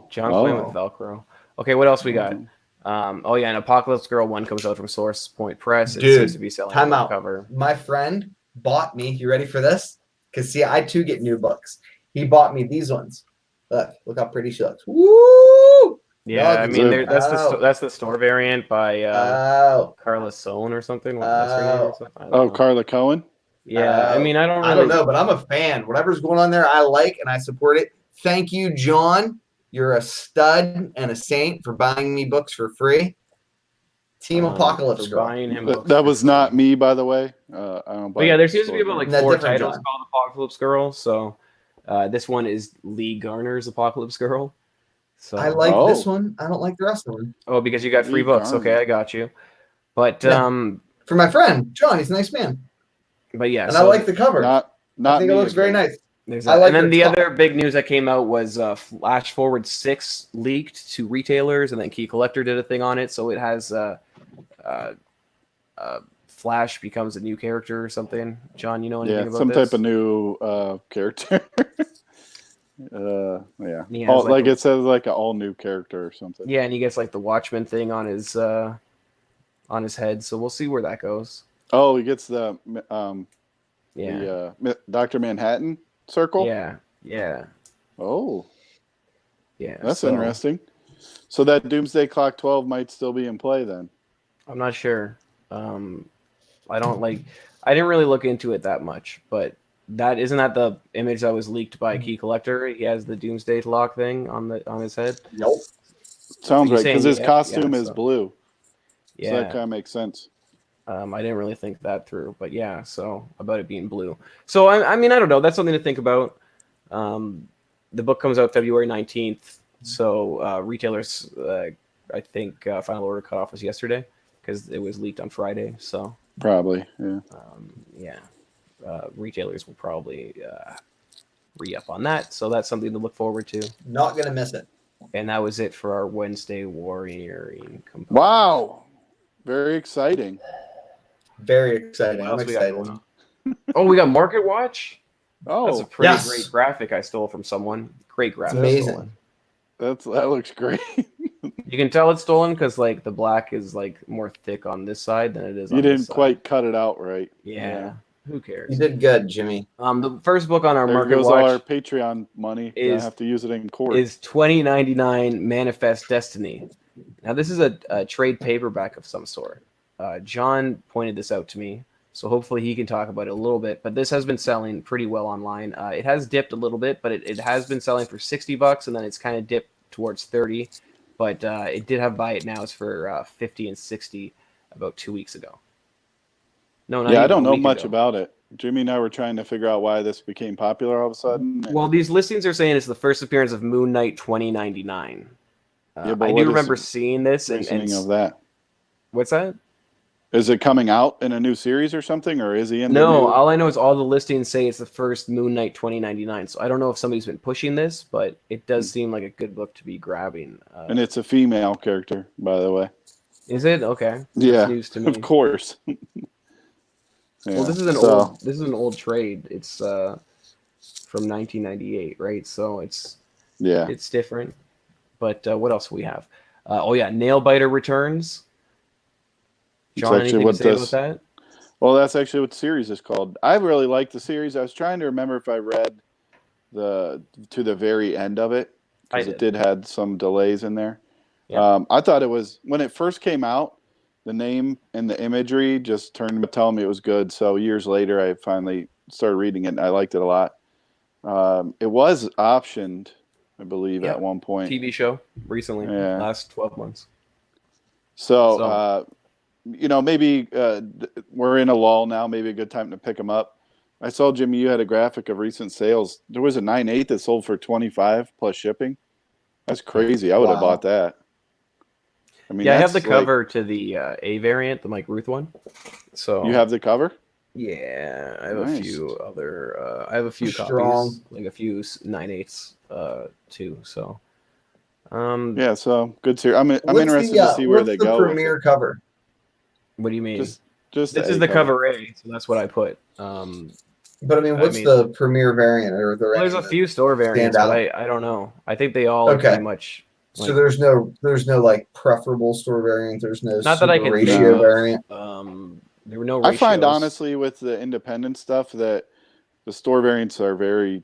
John's playing with Velcro. Okay, what else we got? And Apocalypse Girl 1 comes out from Source Point Press. It seems to be selling time out. cover. My friend bought me. You ready for this? Because see, I too get new books. He bought me these ones. Look how pretty she looks. Woo! Yeah, I mean that's the store variant by Carla Sohn or something. What's her name or something? Carla Cohen. Yeah, I mean I don't know, but I'm a fan. Whatever's going on there, I like and I support it. Thank you, John. You're a stud and a saint for buying me books for free. Team Apocalypse Girl. Buying him books that was not me, by the way. I don't buy. But yeah, there seems to be about like 4 titles John. called Apocalypse Girl. So this one is Lee Garner's Apocalypse Girl. So I like this one. I don't like the rest of them. Oh, because you got free books. Okay, I got you. But for my friend John, he's a nice man. But yeah, and I like the cover. Not I think it looks very nice. And then the other big news that came out was Flash Forward 6 leaked to retailers, and then Key Collector did a thing on it. So it has Flash becomes a new character or something. John, you know anything about some this? type of new character. Yeah, like it says like an all new character or something. Yeah, and he gets like the Watchman thing on his head. So we'll see where that goes. Oh, he gets the Dr. Manhattan circle. Yeah. Oh, yeah. That's interesting. So that Doomsday Clock 12 might still be in play then. I'm not sure. I don't like. I didn't really look into it that much, but that isn't that the image that was leaked by Key Collector. He has the Doomsday Clock thing on his head. Nope. Sounds You right, because saying his yeah, costume yeah, is so, blue. So that yeah. kind of makes sense. I didn't really think that through, but yeah. So about it being blue. So I mean, I don't know. That's something to think about. The book comes out February 19th. So retailers, I think final order cutoff was yesterday because it was leaked on Friday. So Probably, yeah. yeah, retailers will probably re-up on that. So that's something to look forward to. Not gonna miss it. And that was it for our Wednesday warrioring component. Wow. Very exciting. Very exciting. What I'm else we got excited. going on? Oh, we got Market Watch. That's a Oh, pretty Yes. great graphic I stole from someone. Great graphic. amazing. Stolen. that looks great. You can tell it's stolen because like the black is like more thick on this side than it is You on this didn't side. quite cut it out right. Yeah. Who You cares? did good, Jimmy. The first book on our There Market goes all our Watch Patreon money. I is have to use it in court. is 2099 Manifest Destiny. Now this is a trade paperback of some sort. John pointed this out to me, so hopefully he can talk about it a little bit. But this has been selling pretty well online. It has dipped a little bit, but it has been selling for $60, and then it's kind of dipped towards 30. But it did have buy it nows for 50 and 60 about 2 weeks ago. No, not Yeah, I even don't a know week much ago. about it. Jimmy and I were trying to figure out why this became popular all of a sudden. Well, these listings are saying it's the first appearance of Moon Knight 2099. Yeah, but I what do is remember the seeing this, and reasoning of that? what's that? Is it coming out in a new series or something, or is he in the No, new? all I know is all the listings say it's the first Moon Knight 2099. So I don't know if somebody's been pushing this, but it does seem like a good book to be grabbing. And it's a female character, by the way. Is it? Okay. That's Yeah, news to of me. course. Well, Yeah, this is an so old trade. It's from 1998, right? So it's yeah, different. But what else do we have? Oh yeah, Nailbiter returns. it's John, actually anything to what say about this. that? Well, that's actually what the series is called. I really like the series. I was trying to remember if I read to the very end of it I because it did. did had some delays in there. Yeah. I thought it was when it first came out, the name and the imagery just turned to telling me it was good. So years later, I finally started reading it, and I liked it a lot. It was optioned, I believe, at Yep. one point. TV show recently, Yeah. last 12 months. So, maybe we're in a lull now. Maybe a good time to pick them up. I saw, Jimmy, you had a graphic of recent sales. There was a 9/8 that sold for 25 plus shipping. That's crazy. I would have Wow. bought that. I mean, Yeah, I have the that's like, cover to the A variant, the Mike Ruth one. So you have the cover? yeah, I have a Nice. few other. I have a few Strong. copies, like a few 9/8s too. So Yeah, so good series. I'm What's interested to see where what's they the go with premiere it. cover? what do you mean? Just This is the cover A, so that's what I put. But I mean, what's mean- the premiere variant? Or Well, there's a few store variants, out? but I don't know. I think they all are Okay. pretty much. So like- there's no like preferable store variant. There's no Not that I super can ratio think of. variant. There were no I ratios. find honestly with the independent stuff that the store variants are very,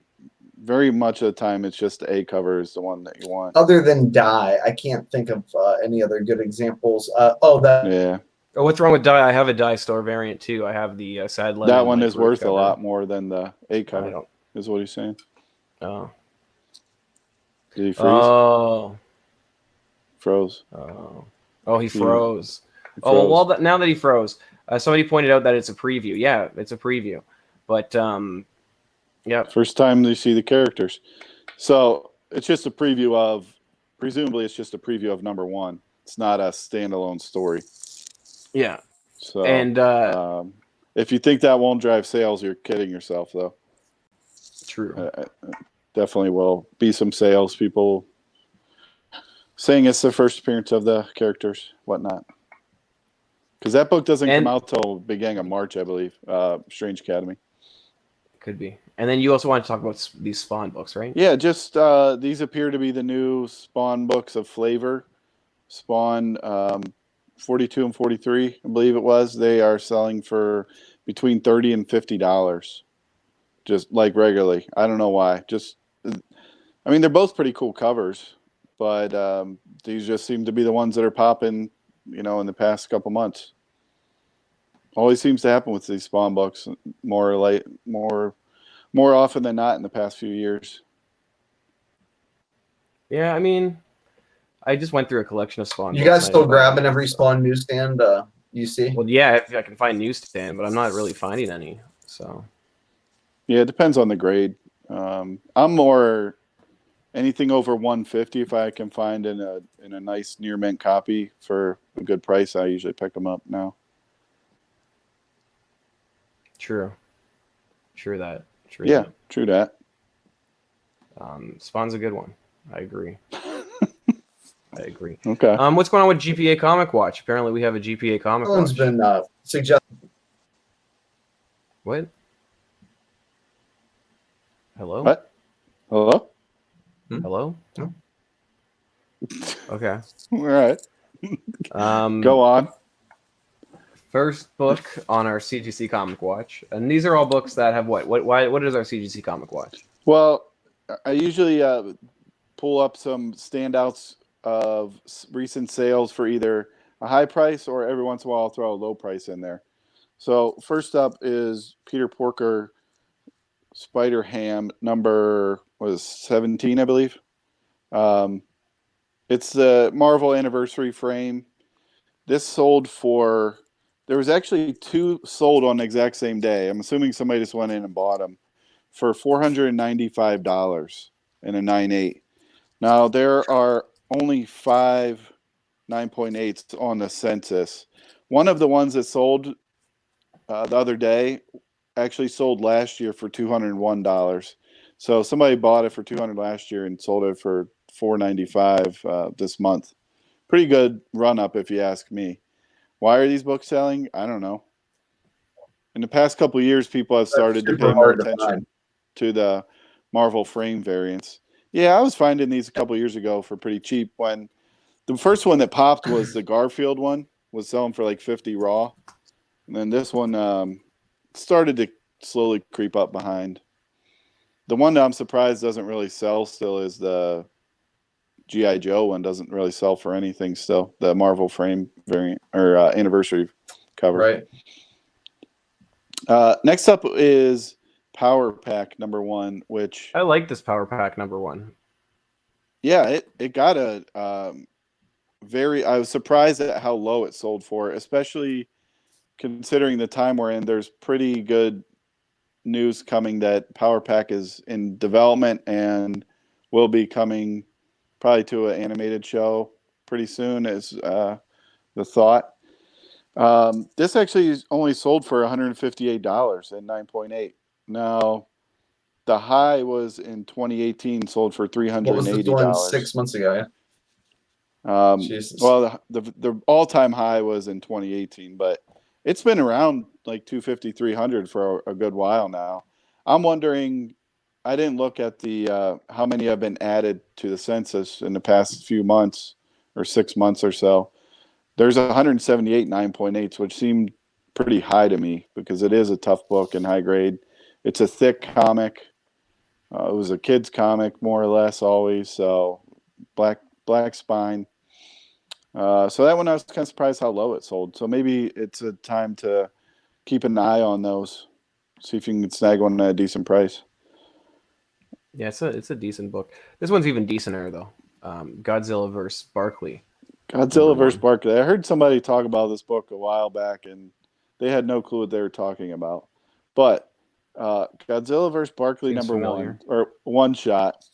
very much of the time it's just the A cover is the one that you want. Other than Die, I can't think of any other good examples. Yeah, Oh, what's wrong with Die? I have a Die store variant too. I have the Sad Lemon. that one Mike is Ruth worth a cover. lot more than the A I cover. don't. Is what he's saying. Oh. Did he freeze? Oh. Froze. Oh, he froze. He Oh, froze. well, now that he froze, somebody pointed out that it's a preview. Yeah, it's a preview. But, yeah. First time you see the characters. So it's just a preview of, presumably it's just a preview of number one. It's not a standalone story. Yeah. So, And if you think that won't drive sales, you're kidding yourself, though. true. Definitely will be some sales. People saying it's the first appearance of the characters, whatnot. Because that book doesn't come out till beginning of March, I believe. Strange Academy. Could be. And then you also want to talk about these Spawn books, right? Yeah, just these appear to be the new Spawn books of flavor. Spawn 42 and 43, I believe it was. They are selling for between $30 and $50, just like regularly. I don't know why. I mean, they're both pretty cool covers, but these just seem to be the ones that are popping, in the past couple months. Always seems to happen with these Spawn books more often than not in the past few years. Yeah, I mean, I just went through a collection of Spawn You books. guys and I still didn't buy grabbing any, every so. Spawn newsstand you see? Well, yeah, if I can find newsstand, but I'm not really finding any. So Yeah, it depends on the grade. I'm more anything over 150 if I can find in a nice near mint copy for a good price. I usually pick them up now. true that. Yeah, true that. Spawn's a good one. I agree. Okay. What's going on with GPA Comic Watch? Apparently, we have a GPA Comic Someone's Watch. been suggesting. What? Hello? What? Hello? Hello? No. Okay. All right. Go Go on. First book on our CGC Comic Watch, and these are all books that have what? What is our CGC Comic Watch? Well, I usually pull up some standouts of recent sales for either a high price or every once in a while I'll throw a low price in there. So first up is Peter Porker Spider Ham number 17, I believe. It's the Marvel anniversary frame. This sold for, there was actually 2 sold on the exact same day. I'm assuming somebody just went in and bought them for $495 in a 9.8. Now there are only 5 9.8s on the census. One of the ones that sold the other day actually sold last year for $201. So somebody bought it for $200 last year and sold it for $495 this month. Pretty good run up, if you ask me. Why are these books selling? I don't know. In the past couple of years, people have started to pay more attention to the Marvel frame variants. Yeah, I was finding these a couple of years ago for pretty cheap. When the first one that popped was the Garfield one, was selling for like 50 raw, and then this one started to slowly creep up behind. The one that I'm surprised doesn't really sell still is the G.I. Joe one. Doesn't really sell for anything still. The Marvel frame variant or anniversary cover. Right. Next up is Power Pack number 1, which I like this Power Pack number 1. Yeah, it got a I was surprised at how low it sold for, especially considering the time we're in. There's pretty good news coming that Power Pack is in development and will be coming probably to an animated show pretty soon, is the thought. This actually is only sold for $158 in 9.8. Now, the high was in 2018, sold for $380. What was the one 6 months ago? Yeah. Jesus. Well, the all-time high was in 2018, but it's been around like 250, 300 for a good while now. I'm wondering, I didn't look at the how many have been added to the census in the past few months or 6 months or so. There's 178 9.8s, which seemed pretty high to me because it is a tough book and high grade. It's a thick comic. It was a kid's comic, more or less, always. So black spine. So that one I was kind of surprised how low it sold. So maybe it's a time to keep an eye on those. See if you can snag one at a decent price. Yeah, it's a decent book. This one's even decenter though. Godzilla vs. Barkley. Godzilla vs. Barkley. I heard somebody talk about this book a while back, and they had no clue what they were talking about. But Godzilla vs. Barkley Seems number familiar. 1, or one shot.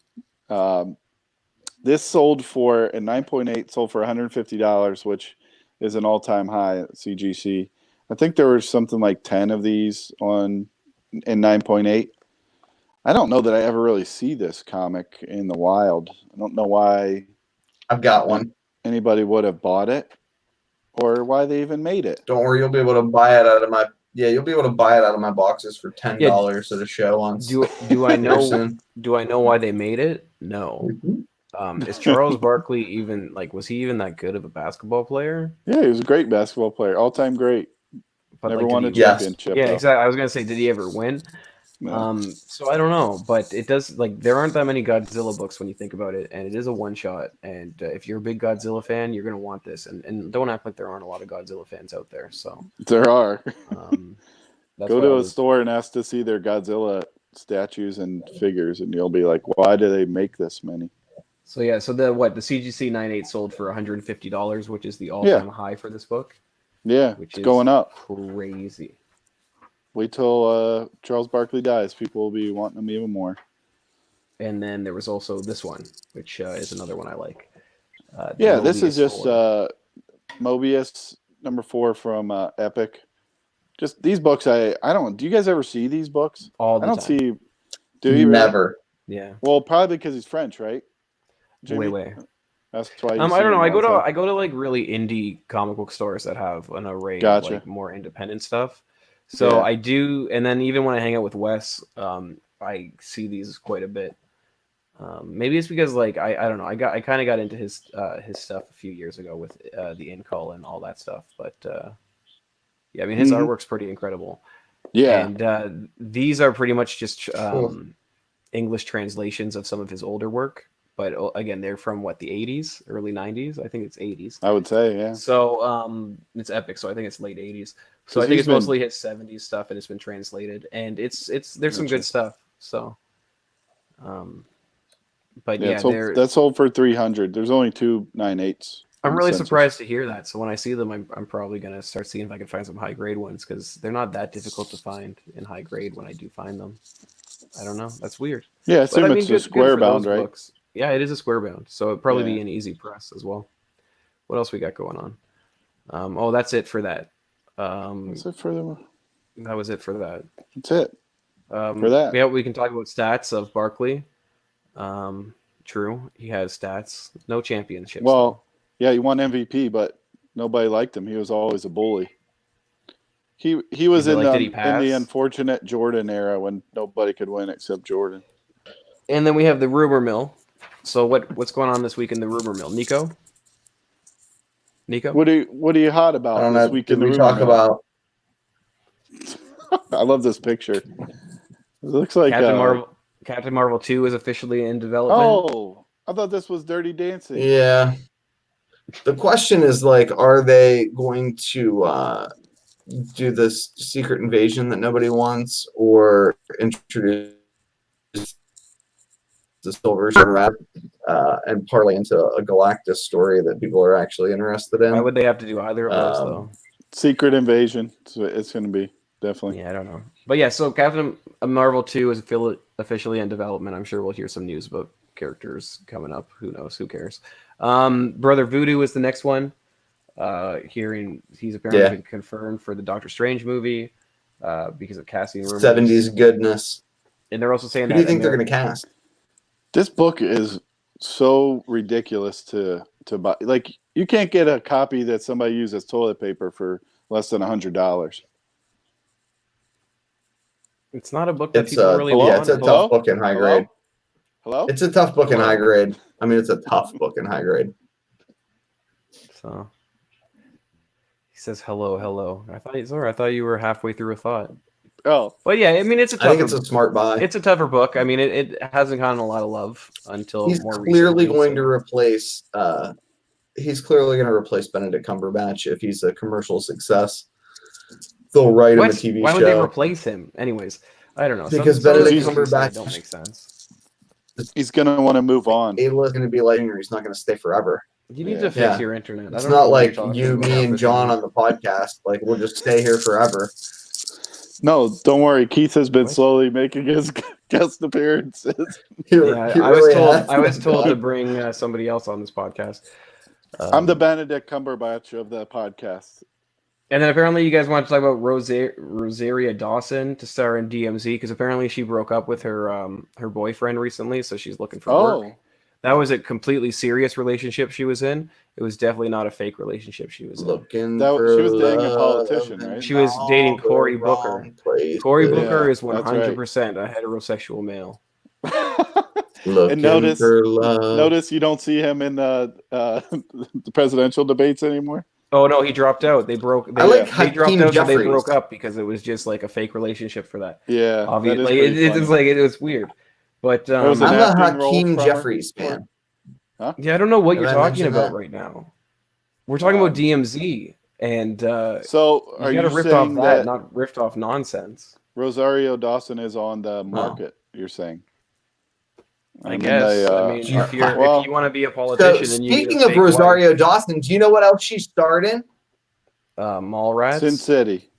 This sold for a 9.8, sold for $150, which is an all-time high at CGC. I think there were something like 10 of these in 9.8. I don't know that I ever really see this comic in the wild. I don't know why I've got one. anybody would have bought it or why they even made it. Don't worry, you'll be able to buy it out of my you'll be able to buy it out of my boxes for $10 at a show on. Do I know? Do I know why they made it? No. Is Charles Barkley even was he even that good of a basketball player? Yeah, he was a great basketball player, all-time great. But Never won a championship. championship. Yeah, though. exactly. I was gonna say, did he ever win? So I don't know, but it does like there aren't that many Godzilla books when you think about it, and it is a one shot. And if you're a big Godzilla fan, you're gonna want this. And don't act like there aren't a lot of Godzilla fans out there. So There are. that's Go why I to a was store and ask to see their Godzilla statues and figures, and you'll be like, why do they make this many? So yeah, so the CGC 98 sold for $150, which is the all-time high for this book. Yeah, Which it's is going up. Crazy. Wait till Charles Barkley dies. People will be wanting them even more. And then there was also this one, which is another one I like. Yeah, this is Mobius just 4. Mobius #4 from Epic. Just these books, I don't. Do you guys ever see these books? All the I don't time. see. Do you really? Never. Yeah. Well, probably because he's French, right? Jimmy? Way. That's why. I don't know. I go to like really indie comic book stores that have an array of like more independent stuff. So I do, and then even when I hang out with Wes, I see these quite a bit. Maybe it's because like I don't know. I kind of got into his stuff a few years ago with the Incal and all that stuff. But yeah, I mean his artwork's pretty incredible. Yeah, and these are pretty much just English translations of some of his older work. But again, they're from what, the 80s, early 90s? I think it's 80s. I would say, yeah. So it's Epic, so I think it's late 80s. So I think it's mostly his 70s stuff, and it's been translated, and there's some good stuff. So, but yeah, that's sold for $300. There's only 2 9/8s. I'm really surprised to hear that. So when I see them, I'm probably gonna start seeing if I can find some high grade ones because they're not that difficult to find in high grade when I do find them. I don't know. That's weird. Yeah, I assume it's a square bound, right? Books. Yeah, it is a square bound, so it'd probably be an easy press as well. What else we got going on? That's it for that. That's it for the. That was it for that. That's it. For that. Yeah, we can talk about stats of Barkley. True, he has stats. No championships. Well, yeah, he won MVP, but nobody liked him. He was always a bully. He was in the unfortunate Jordan era when nobody could win except Jordan. And then we have the rumor mill. So what's going on this week in the rumor mill, Nico? What are you hot about this week in the rumor talk mill? About? I love this picture. It looks like Captain Marvel 2 is officially in development. Oh, I thought this was Dirty Dancing. Yeah. The question is like, are they going to do this secret invasion that nobody wants, or introduce the Silver Surfer and parlay into a Galactus story that people are actually interested in? Why would they have to do either of those though? Secret invasion. So it's going to be definitely. Yeah, I don't know. But yeah, so Captain Marvel 2 is officially in development. I'm sure we'll hear some news about characters coming up. Who knows? Who cares? Brother Voodoo is the next one. Hearing he's apparently been confirmed for the Doctor Strange movie because of casting rumors. 70s goodness. And they're also saying Who do you think they're going to cast? This book is so ridiculous to buy. Like, you can't get a copy that somebody used as toilet paper for less than $100. It's not a book that people really want. Yeah, it's a tough book in high grade. Hello? It's a tough book in high grade. I mean, it's a tough book in high grade. So he says hello. I thought you were halfway through a thought. Oh, but yeah, I mean, I think it's a smart buy. It's a tougher book. I mean, it hasn't gotten a lot of love until he's more clearly recently, going to replace. He's clearly going to replace Benedict Cumberbatch if he's a commercial success. They'll write him a TV show. Why would they replace him? Anyways, I don't know. Because Benedict Cumberbatch don't make sense. He's going to want to move on. Ayla's going to be like, he's not going to stay forever. You need to fix your internet. It's not like you, me, and John on the podcast. Like, we'll just stay here forever. No, don't worry. Keith has been slowly making his guest appearances. I was told to bring somebody else on this podcast. I'm the Benedict Cumberbatch of the podcast. And then apparently you guys want to talk about Rosaria Dawson to star in DMZ because apparently she broke up with her boyfriend recently, so she's looking for work. That was a completely serious relationship she was in. It was definitely not a fake relationship she was in. She was dating a politician, right? She was dating Cory Booker. Cory Booker is 100% a heterosexual male. And notice you don't see him in the presidential debates anymore. Oh no, he dropped out. They broke. I like They dropped Hakeem out, so they Jeffries. broke up because it was just like a fake relationship for that. Yeah, that is Obviously, pretty it's funny. like it was weird. But was an I'm a acting role Hakeem from her? Jeffries fan. yeah, I don't know what Did you're I talking mention about that? right now. We're talking about Um, DMZ, and So, you are got to you riff off saying that, that not riff off nonsense. Rosario Dawson is on the Oh. market? You're saying? I guess. I mean, Do you- if you well, want to be a So politician, then you need speaking a of fake Rosario wife. Dawson, do you know what else she starred in? Mallrats. Sin City.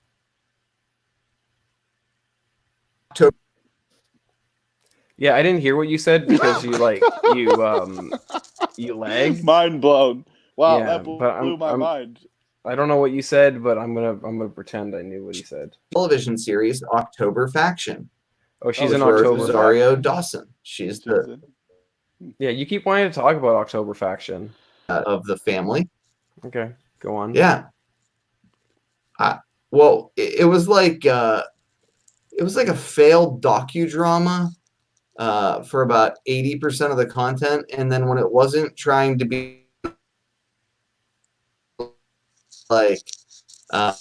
Yeah, I didn't hear what you said because you you lagged. Mind blown. Wow, Yeah, that but blew my mind. I don't know what you said, but I'm gonna pretend I knew what he said. Television series October Faction Oh, she's Oh, in she's October. in Rosario Faction? Dawson. She's She's the Yeah, you keep wanting to talk about October Faction. of the family. Okay, go on. Yeah. Well, it was like a failed docudrama for about 80% of the content, and then when it wasn't trying to be like I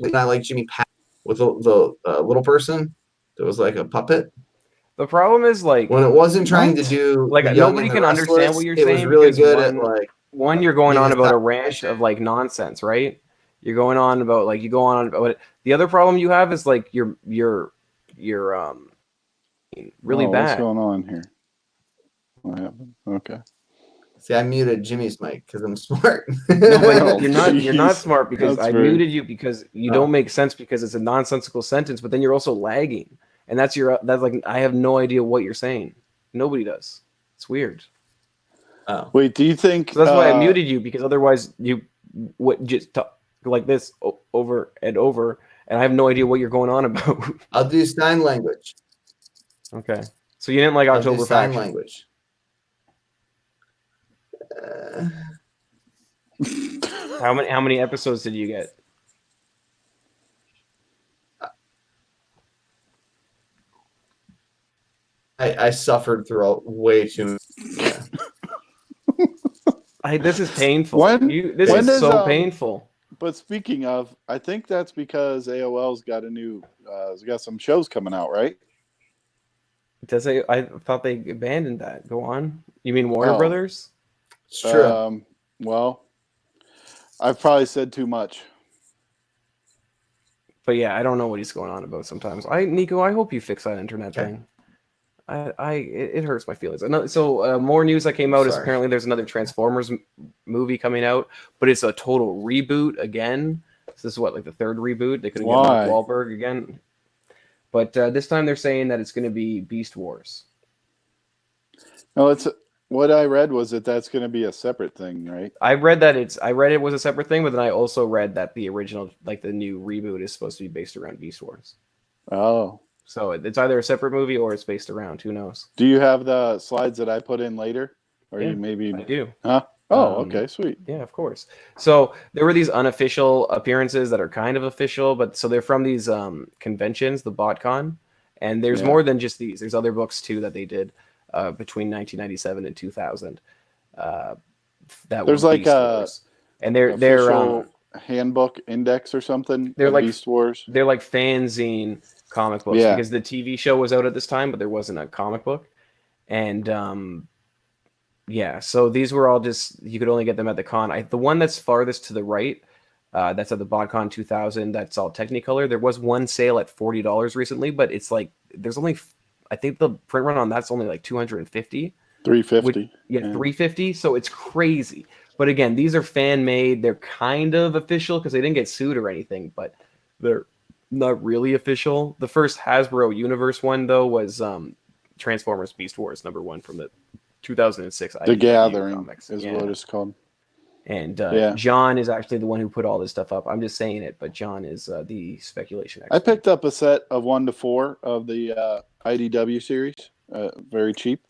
like Jimmy Pat with the little person that was like a puppet. The problem is like When it wasn't trying to What? do Like, the Young nobody and the can understand Restless, what you're it was saying really because good at like one you're going being on a about a side rant mission. of like nonsense, right? You're going on about like you go on about it. The other problem you have is like you're really Oh, what's bad. going on here? What happened? Okay. See, I muted Jimmy's mic because I'm smart. No, but Oh, you're not jeez. smart because That's I very- muted you because you Oh. don't make sense because it's a nonsensical sentence, but then you're also lagging. And that's like I have no idea what you're saying. Nobody does. It's weird. Oh. Wait, do you think? So that's why I muted you because otherwise you would just talk like this over and over, and I have no idea what you're going on about. I'll do sign language. Okay, so you didn't like I'll do October sign Faction. language. How many episodes did you get? I suffered through way too. Yeah. This is painful. When This when is does, so painful. But speaking of, I think that's because AOL's got a new, got some shows coming out, right? Does it? I thought they abandoned that. Go on. You mean Warner Oh. Brothers? It's true. Well, I've probably said too much. But yeah, I don't know what he's going on about sometimes. Nico, I hope you fix that internet Okay. thing. It hurts my feelings. So more news that came out is Sorry. apparently there's another Transformers movie coming out, but it's a total reboot again. So this is what, like the third reboot? They couldn't get Why? Mark Wahlberg again. But this time they're saying that it's going to be Beast Wars. No, it's what I read was that that's going to be a separate thing, right? I read it was a separate thing, but then I also read that the original, like the new reboot, is supposed to be based around Beast Wars. Oh. So it's either a separate movie or it's based around. Who knows? Do you have the slides that I put in later? Or Yeah, you maybe... I do. Huh? Oh, okay, sweet. Yeah, of course. So there were these unofficial appearances that are kind of official, but so they're from these conventions, the BotCon, and there's Yeah. more than just these. There's other books too that they did between 1997 and 2000. That There's were like Beast a Wars. And they're official handbook index or something. they're of like- Beast Wars. they're like fanzine comic books Yeah. because the TV show was out at this time, but there wasn't a comic book. And yeah, so these were all just, you could only get them at the con. The one that's farthest to the right, that's at the BotCon 2000, that's all Technicolor. There was one sale at $40 recently, but it's like there's only, I think the print run on that's only like 250. 350. Yeah, 350. So it's crazy. But again, these are fan made. They're kind of official because they didn't get sued or anything, but they're not really official. The first Hasbro Universe one though was Transformers Beast Wars #1 from the 2006 The IDW Gathering comics. is Yeah. what it's called. And Yeah. John is actually the one who put all this stuff up. I'm just saying it, but John is the speculation expert. I picked up a set of 1 to 4 of the IDW series, very cheap.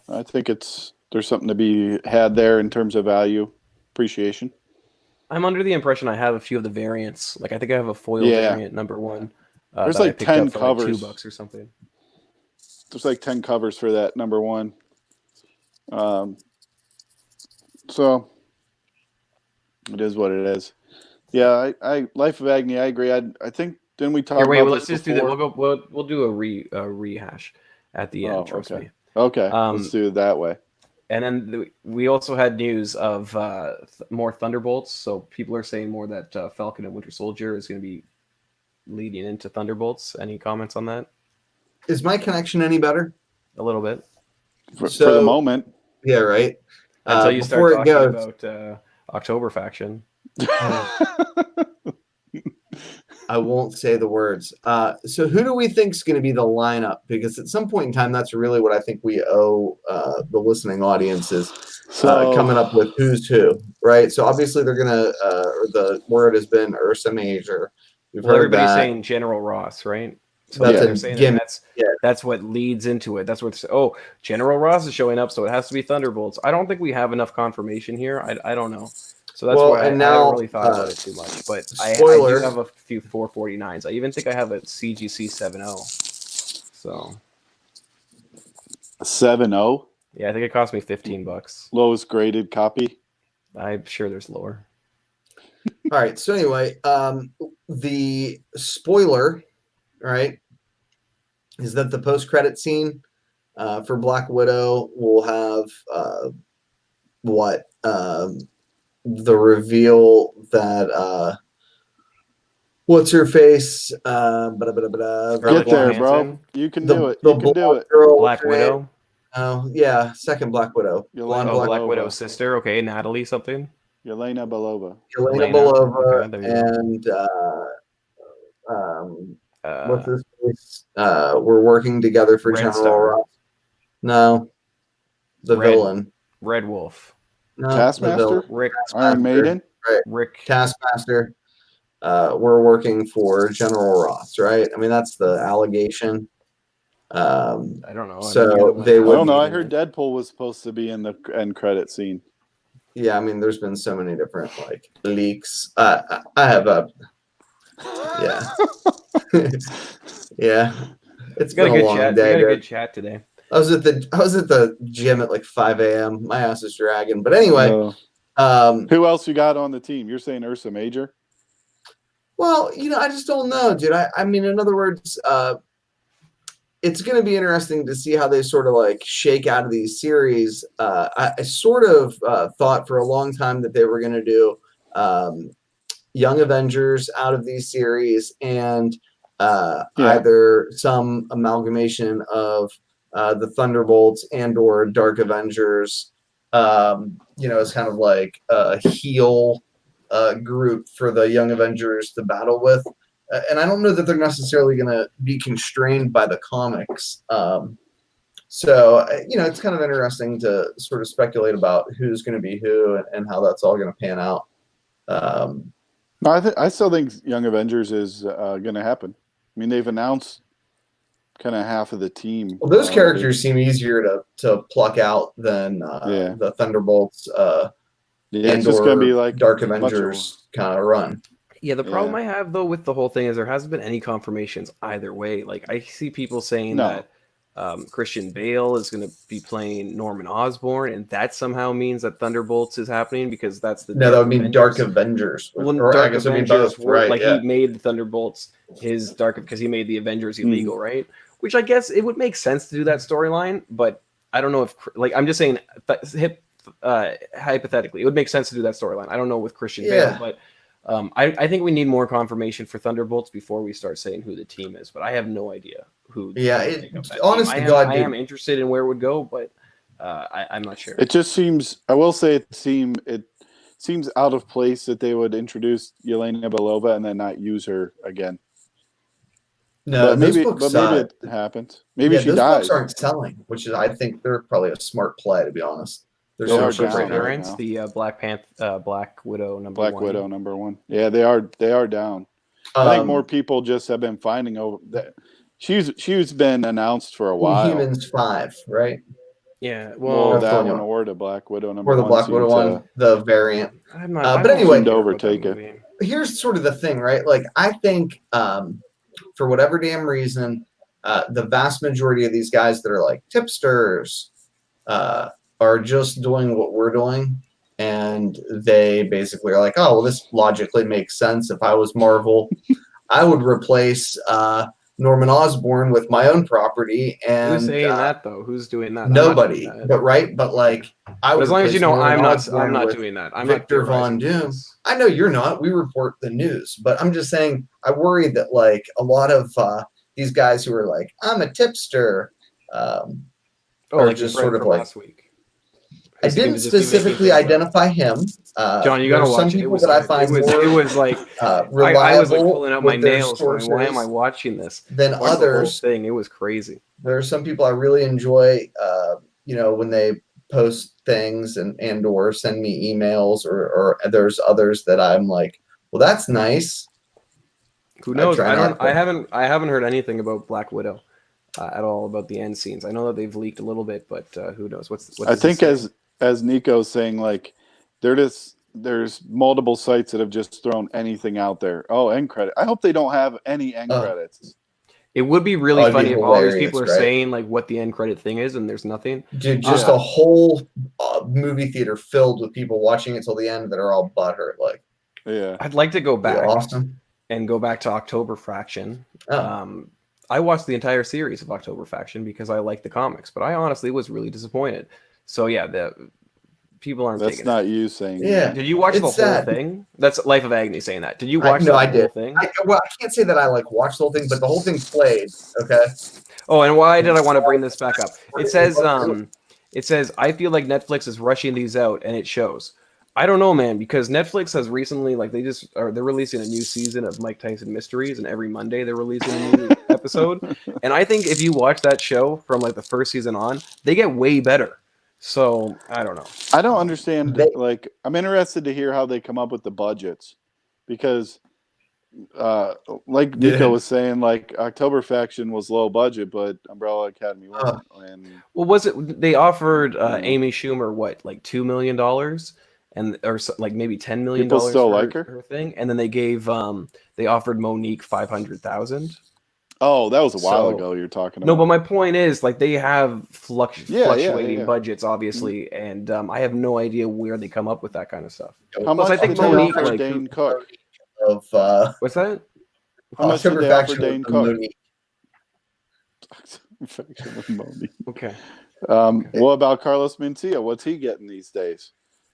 I think there's something to be had there in terms of value appreciation. I'm under the impression I have a few of the variants. Like I think I have a foil Yeah. variant #1. There's that I like picked 10 up for like covers. $2 or something. There's like 10 covers for that #1. So It is what it is. Yeah, I Life of Agni. I agree. I think didn't we talk Here, wait. about Let's this just do that. before? We'll do a rehash at the end. Oh, Trust okay. me. Okay, let's do it that way. And then we also had news of more Thunderbolts. So people are saying more that Falcon and Winter Soldier is going to be leading into Thunderbolts. Any comments on that? Is my connection any better? A little bit. For the moment. Yeah, right. Until you start before it talking goes, about October Faction. I won't say the words. So who do we think is going to be the lineup? Because at some point in time, that's really what I think we owe the listening audiences coming up with who's who, right? So obviously they're going to, or the word has been Ursa Major. We've heard Everybody's that. saying General Ross, right? So That's they're saying that's what leads into it. That's what. Oh, General Ross is showing up, so it has to be Thunderbolts. I don't think we have enough confirmation here. I don't know. So that's why I haven't really thought about it too much. But I do have a few 449s. I even think I have a CGC 70. So 7.0. Yeah, I think it cost me $15. Lowest graded copy. I'm sure there's lower. All right. So anyway, the spoiler, right, is that the post-credit scene for Black Widow will have the reveal that what's her face? Get there, bro. You can do it. You can do it. Black Widow. Oh yeah, second Black Widow. Black Widow's sister. Okay, Natalie something. Yelena Belova. And what's this face? We're working together for Red General Star. Ross. No, the villain. Red Wolf. No, Taskmaster. Rick. Iron Maiden. Right. Rick. Taskmaster. We're working for General Ross, right? I mean, that's the allegation. I don't know. So they would. I don't know. I heard Deadpool was supposed to be in the end credit scene. Yeah, I mean, there's been so many different leaks. I have a. Yeah. Yeah. It's been a long chat. day. We got a good chat today. I was at the gym at 5 a.m. My ass is dragging. But anyway, who else you got on the team? You're saying Ursa Major? Well, I just don't know, dude. I mean, in other words, it's going to be interesting to see how they sort of shake out of these series. I sort of thought for a long time that they were going to do Young Avengers out of these series and either some amalgamation of the Thunderbolts and or Dark Avengers, as kind of like a heel group for the Young Avengers to battle with. And I don't know that they're necessarily going to be constrained by the comics. So, it's kind of interesting to sort of speculate about who's going to be who and how that's all going to pan out. No, I still think Young Avengers is going to happen. I mean, they've announced kind of half of the team. Well, those characters seem easier to pluck out than the Thunderbolts. It's just going to be like Dark Avengers kind of run. Yeah, the problem I have though with the whole thing is there hasn't been any confirmations either way. I see people saying that Christian Bale is going to be playing Norman Osborn, and that somehow means that Thunderbolts is happening because that's the that would mean Dark Avengers. Well, Dark Avengers, right? He made the Thunderbolts his because he made the Avengers illegal, right? Which I guess it would make sense to do that storyline, but I don't know if I'm just saying hypothetically, it would make sense to do that storyline. I don't know with Christian Bale, but. I think we need more confirmation for Thunderbolts before we start saying who the team is, but I have no idea who. Yeah, honest to God, I am interested in where it would go, but I'm not sure. It just seems. I will say it seems out of place that they would introduce Yelena Belova and then not use her again. No, maybe it happens. Maybe she those dies. Books aren't selling, which is I think they're probably a smart play, to be honest. They are down right the Black Widow number one. Black Widow number one. Yeah, they are down. I think more people just have been finding over that she's been announced for a while. Humans 5, right? Yeah, well that one or the Black Widow number or the one Black Widow one, the variant. But anyway, to overtake it. Here's sort of the thing, right? I think for whatever damn reason, the vast majority of these guys that are tipsters. Are just doing what we're doing, and they basically are like, oh, well, this logically makes sense. If I was Marvel, I would replace Norman Osborn with my own property, Who's and saying that though? Who's doing that? nobody. I'm not doing that. But like, I But would as long as you replace know, Norman I'm Osborn not with doing that. I'm Victor not Von theorizing Doom. things. I know you're not. We report the news, but I'm just saying. I worry that like a lot of these guys who are like, I'm a tipster, Oh, are like just your friend sort of from like. last week. I He didn't would just be making specifically things up. identify him. John, you gotta there's some watch it. It people was that I good. find It more was like I was like reliable pulling out my with their nails, going, "Why am I sources watching this?" than Watch the whole others. thing. It was crazy. There are some people I really enjoy, when they post things and or send me emails, or there's others that I'm like, well, that's nice. Who knows? try not to- I haven't heard anything about Black Widow at all, about the end scenes. I know that they've leaked a little bit, but who knows? What I does he think say? as Nico's saying, like there's multiple sites that have just thrown anything out there. Oh, end credit. I hope they don't have any end credits. It would be really it'd be funny if all these hilarious, people are right? saying like what the end credit thing is, and there's nothing. Dude, just a whole movie theater filled with people watching it till the end that are all butthurt. Like, Yeah, I'd like to go back awesome. and go back to October Faction. Oh. I watched the entire series of October Faction because I like the comics, but I honestly was really disappointed. So yeah, the people aren't. That's taking not it. you saying. Yeah. That. Did you watch the whole sad. thing? That's Life of Agony saying that. Did you watch No, the I whole did. thing? I can't say that I like watched the whole thing, but the whole thing played. Okay. Oh, and why did I want to bring this back up? It says I feel like Netflix is rushing these out, and it shows. I don't know, man, because Netflix has recently, like, they're releasing a new season of Mike Tyson Mysteries, and every Monday they're releasing a new episode. And I think if you watch that show from like the first season on, they get way better. So I don't know. I don't understand. Like, I'm interested to hear how they come up with the budgets, because, like Nico was saying, like October Faction was low budget, but Umbrella Academy wasn't. Well, was it? They offered Amy Schumer what, like $2 million, or like maybe $10 million. People still for like her thing, and then they offered Monique 500,000. Oh, that was a while ago. You're talking about. No, but my point is, like, they have fluctuating yeah. budgets, obviously, and I have no idea where they come up with that kind of stuff. How much I think did they Monique, offer like, Dane Cook? Of what's that? How much did they offer Dane Cook? Faction with Monique. Okay. What about Carlos Mencia? What's he getting these days?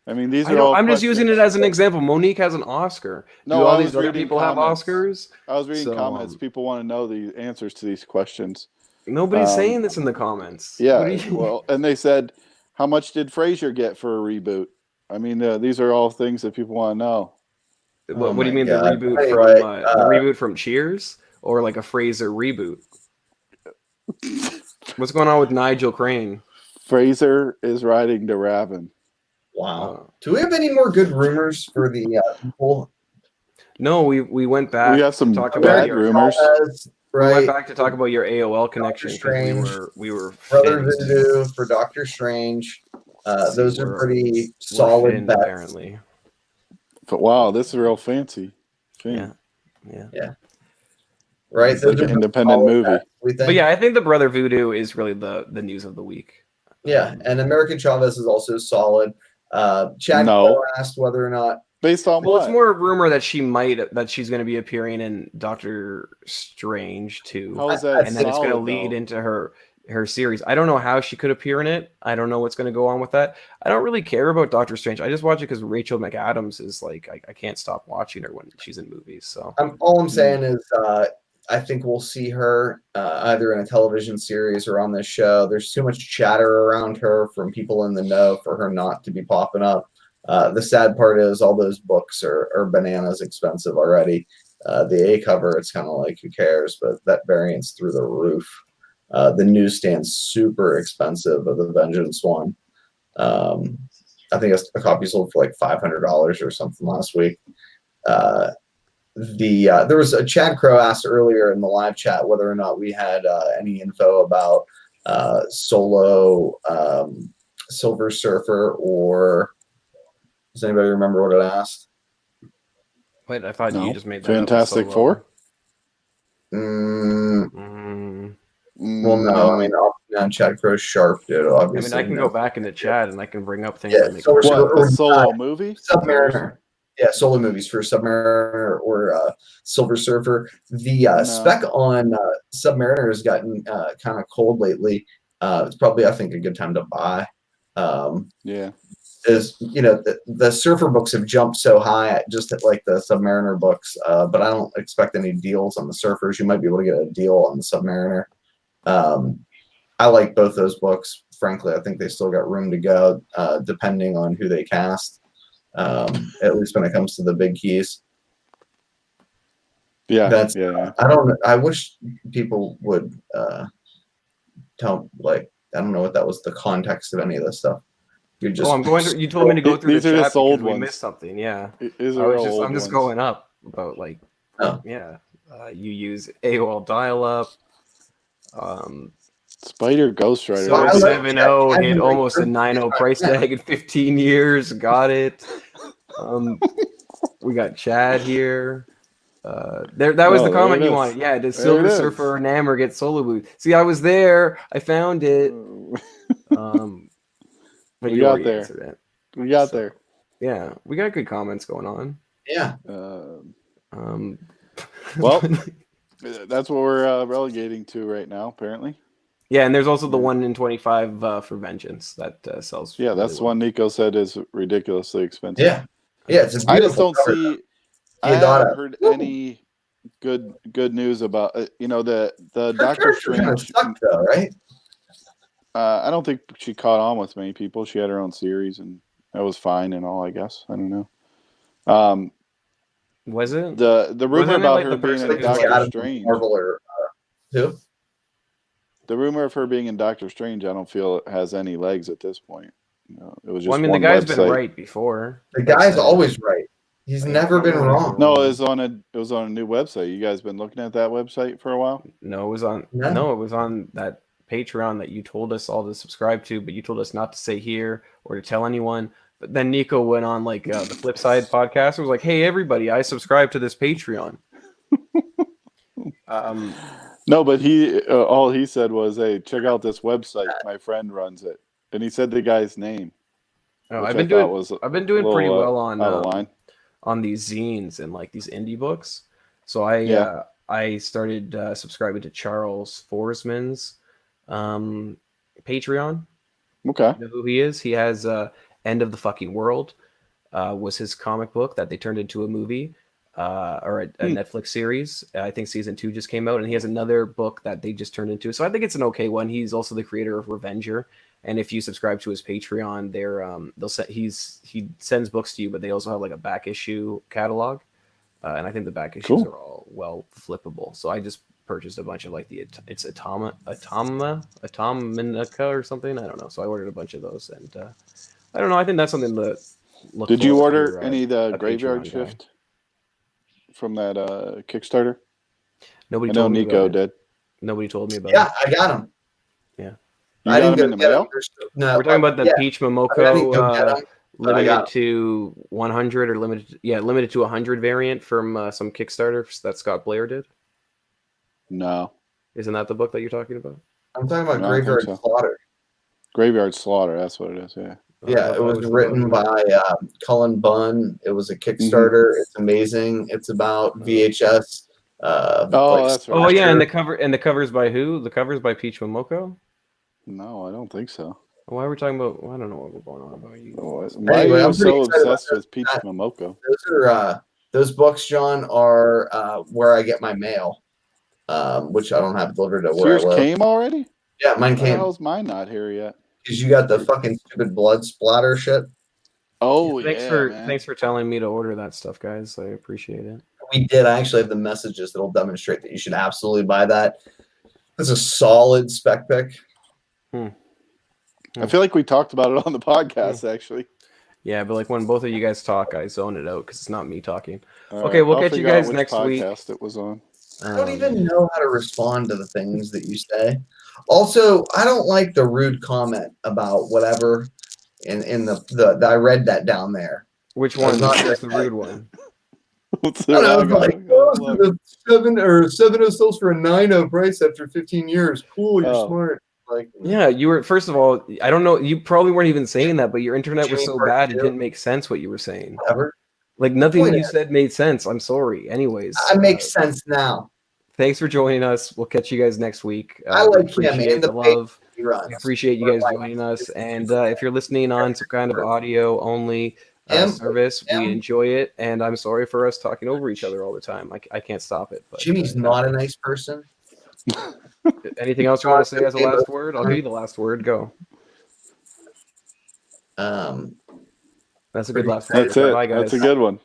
I mean, these are all. I'm just using it as an example. Monique has an Oscar. No, do all these other people have Oscars? I was reading comments. People want to know the answers to these questions. Nobody's saying this in the comments. Yeah, well, and they said, how much did Frasier get for a reboot? I mean, these are all things that people want to know. What do you mean, the reboot from Cheers, or like a Fraser reboot? What's going on with Nigel Crane? Fraser is riding to Raven. Wow. Do we have any more good rumors for the people? No, we went back. We have some bad rumors. Right. We went back to talk about your AOL connection. We were Brother Voodoo for Doctor Strange. Those are pretty solid bets. Apparently. But wow, this is real fancy. Yeah. Right. It's like an independent movie. But yeah, I think the Brother Voodoo is really the news of the week. Yeah, and American Chavez is also solid. Chad asked whether or not, based on what? It's more a rumor that she's going to be appearing in Doctor Strange too. How is that? And then it's going to lead into her series. I don't know how she could appear in it. I don't know what's going to go on with that. I don't really care about Doctor Strange. I just watch it because Rachel McAdams is like, I can't stop watching her when she's in movies. So all I'm saying is, I think we'll see her either in a television series or on this show. There's too much chatter around her from people in the know for her not to be popping up. The sad part is all those books are bananas expensive already. The A cover, it's kind of like, who cares? But that variant's through the roof. The newsstand's super expensive of the Vengeance one. I think a copy sold for like $500 or something last week. There was a Chad Crow asked earlier in the live chat whether or not we had any info about Solo, Silver Surfer, or does anybody remember what it asked? Wait, I thought you just made that Fantastic Four. Well, no. I mean, down. Chad Crow's sharp, dude. I Obviously, mean, I can go back in the chat and I can bring up things Yeah, that make so it we're- What, a solo movie? Submariner. Yeah, solo movies for Submariner or Silver Surfer. The No. spec on Submariner has gotten kind of cold lately. It's probably, I think, a good time to buy. Yeah. Is the Surfer books have jumped so high, just like the Submariner books, but I don't expect any deals on the Surfers. You might be able to get a deal on the Submariner. I like both those books. Frankly, I think they still got room to go, depending on who they cast. At least when it comes to the big keys. Yeah. That's yeah. I don't. I wish people would tell. Like, I don't know what that was the context of any of this stuff. You're just. I'm going to. You told me to go through These the are chat just old because we ones. missed something. Yeah, These are all old I'm just ones. going up about like. Oh. Yeah, you use AOL dial-up. Spider Ghost Rider. So I like 7.0 that. hit almost a 9.0 price tag in 15 years. Got it. We got Chad here. That was the comment you wanted. Yeah, does Silver Surfer and Namor get solo booth? See, I was there. I found it. But We you got already there. answered it. We got there. Yeah, we got good comments going on. Yeah. Well, that's what we're relegating to right now, apparently. Yeah, and there's also the 1 in 25 for Vengeance that sells. Yeah, that's really the one Nico said is ridiculously expensive. Yeah. Yeah. It's a I just don't cover. see. I haven't heard any good news about the Doctor Strange. Sucked, though, right? I don't think she caught on with many people. She had her own series, and that was fine and all. I guess I don't know. Was it the rumor about her being in Doctor Adam Strange? Marvel or who? The rumor of her being in Doctor Strange, I don't feel it has any legs at this point. It was just. Well, I mean, the guy's been right before. The guy's always right. He's never been wrong. No, it was on a new website. You guys been looking at that website for a while? No, it was on. No, it was on that Patreon that you told us all to subscribe to, but you told us not to say here or to tell anyone. But then Nico went on like the Flip Side podcast. It was like, "Hey, everybody, I subscribe to this Patreon." No, but all he said was, "Hey, check out this website. My friend runs it," and he said the guy's name. Oh, I've been doing pretty well on these zines and like these indie books. So I started subscribing to Charles Forsman's Patreon. Okay, you know who he is? He has End of the Fucking World was his comic book that they turned into a movie. Or a Netflix series. I think season 2 just came out, and he has another book that they just turned into. So I think it's an okay one. He's also the creator of Revenger, and if you subscribe to his Patreon, he sends books to you, but they also have like a back issue catalog, and I think the back issues are all well flippable. So I just purchased a bunch of like it's Atomica or something. I don't know. So I ordered a bunch of those, and I don't know. I think that's something to look. Did you order any of the Graveyard Shift from that Kickstarter? Nobody. I know Nico did. Nobody told me about. Yeah, I got them. Yeah, I didn't get them in the mail. No, we're talking about the Peach Momoko limited to 100 or limited to 100 variant from some Kickstarter that Scott Blair did. No, isn't that the book that you're talking about? I'm talking about Graveyard Slaughter. Graveyard Slaughter. That's what it is. Yeah. Yeah, it was written by Cullen Bunn. It was a Kickstarter. Mm-hmm. It's amazing. It's about VHS. That's right. Oh yeah, and the covers by who? The covers by Peach Momoko? No, I don't think so. Why are we talking about? I don't know what we're going on about. Why are you so obsessed with Peach Momoko? Those books, John, are where I get my mail, which I don't have delivered to where I live. Yours came already? Yeah, mine came. How's mine not here yet? Because you got the fucking stupid blood splatter shit. Oh, thanks for telling me to order that stuff, guys. I appreciate it. We did. I actually have the messages that'll demonstrate that you should absolutely buy that. That's a solid spec pick. I feel like we talked about it on the podcast, actually. Yeah, but like when both of you guys talk, I zone it out because it's not me talking. Okay, we'll catch you guys next week. It was on. I don't even know how to respond to the things that you say. Also, I don't like the rude comment about whatever in the I read that down there. Which one? That's the rude one. Like, the 7 sells for a 9.0 price after 15 years. Cool, you're smart. Like, Yeah, you were. First of all, I don't know. You probably weren't even saying that, but your internet was Jimmy so Burke bad it too. didn't make sense what you were saying. whatever. Like nothing Point you is, said made sense. I'm sorry. Anyways, it makes sense now. thanks for joining us. We'll catch you guys next week. I We like him appreciate and the the pace love. he runs. We appreciate you Or guys like joining us. And if you're listening on some kind of audio only him, service, we him. enjoy it. And I'm sorry for us talking over each other all the time. I can't stop it. But Jimmy's not a nice person. anything else you want to say as a last word? I'll give you the last word. Go. Um, That's a good last word. That's it. Bye, guys. That's a good one.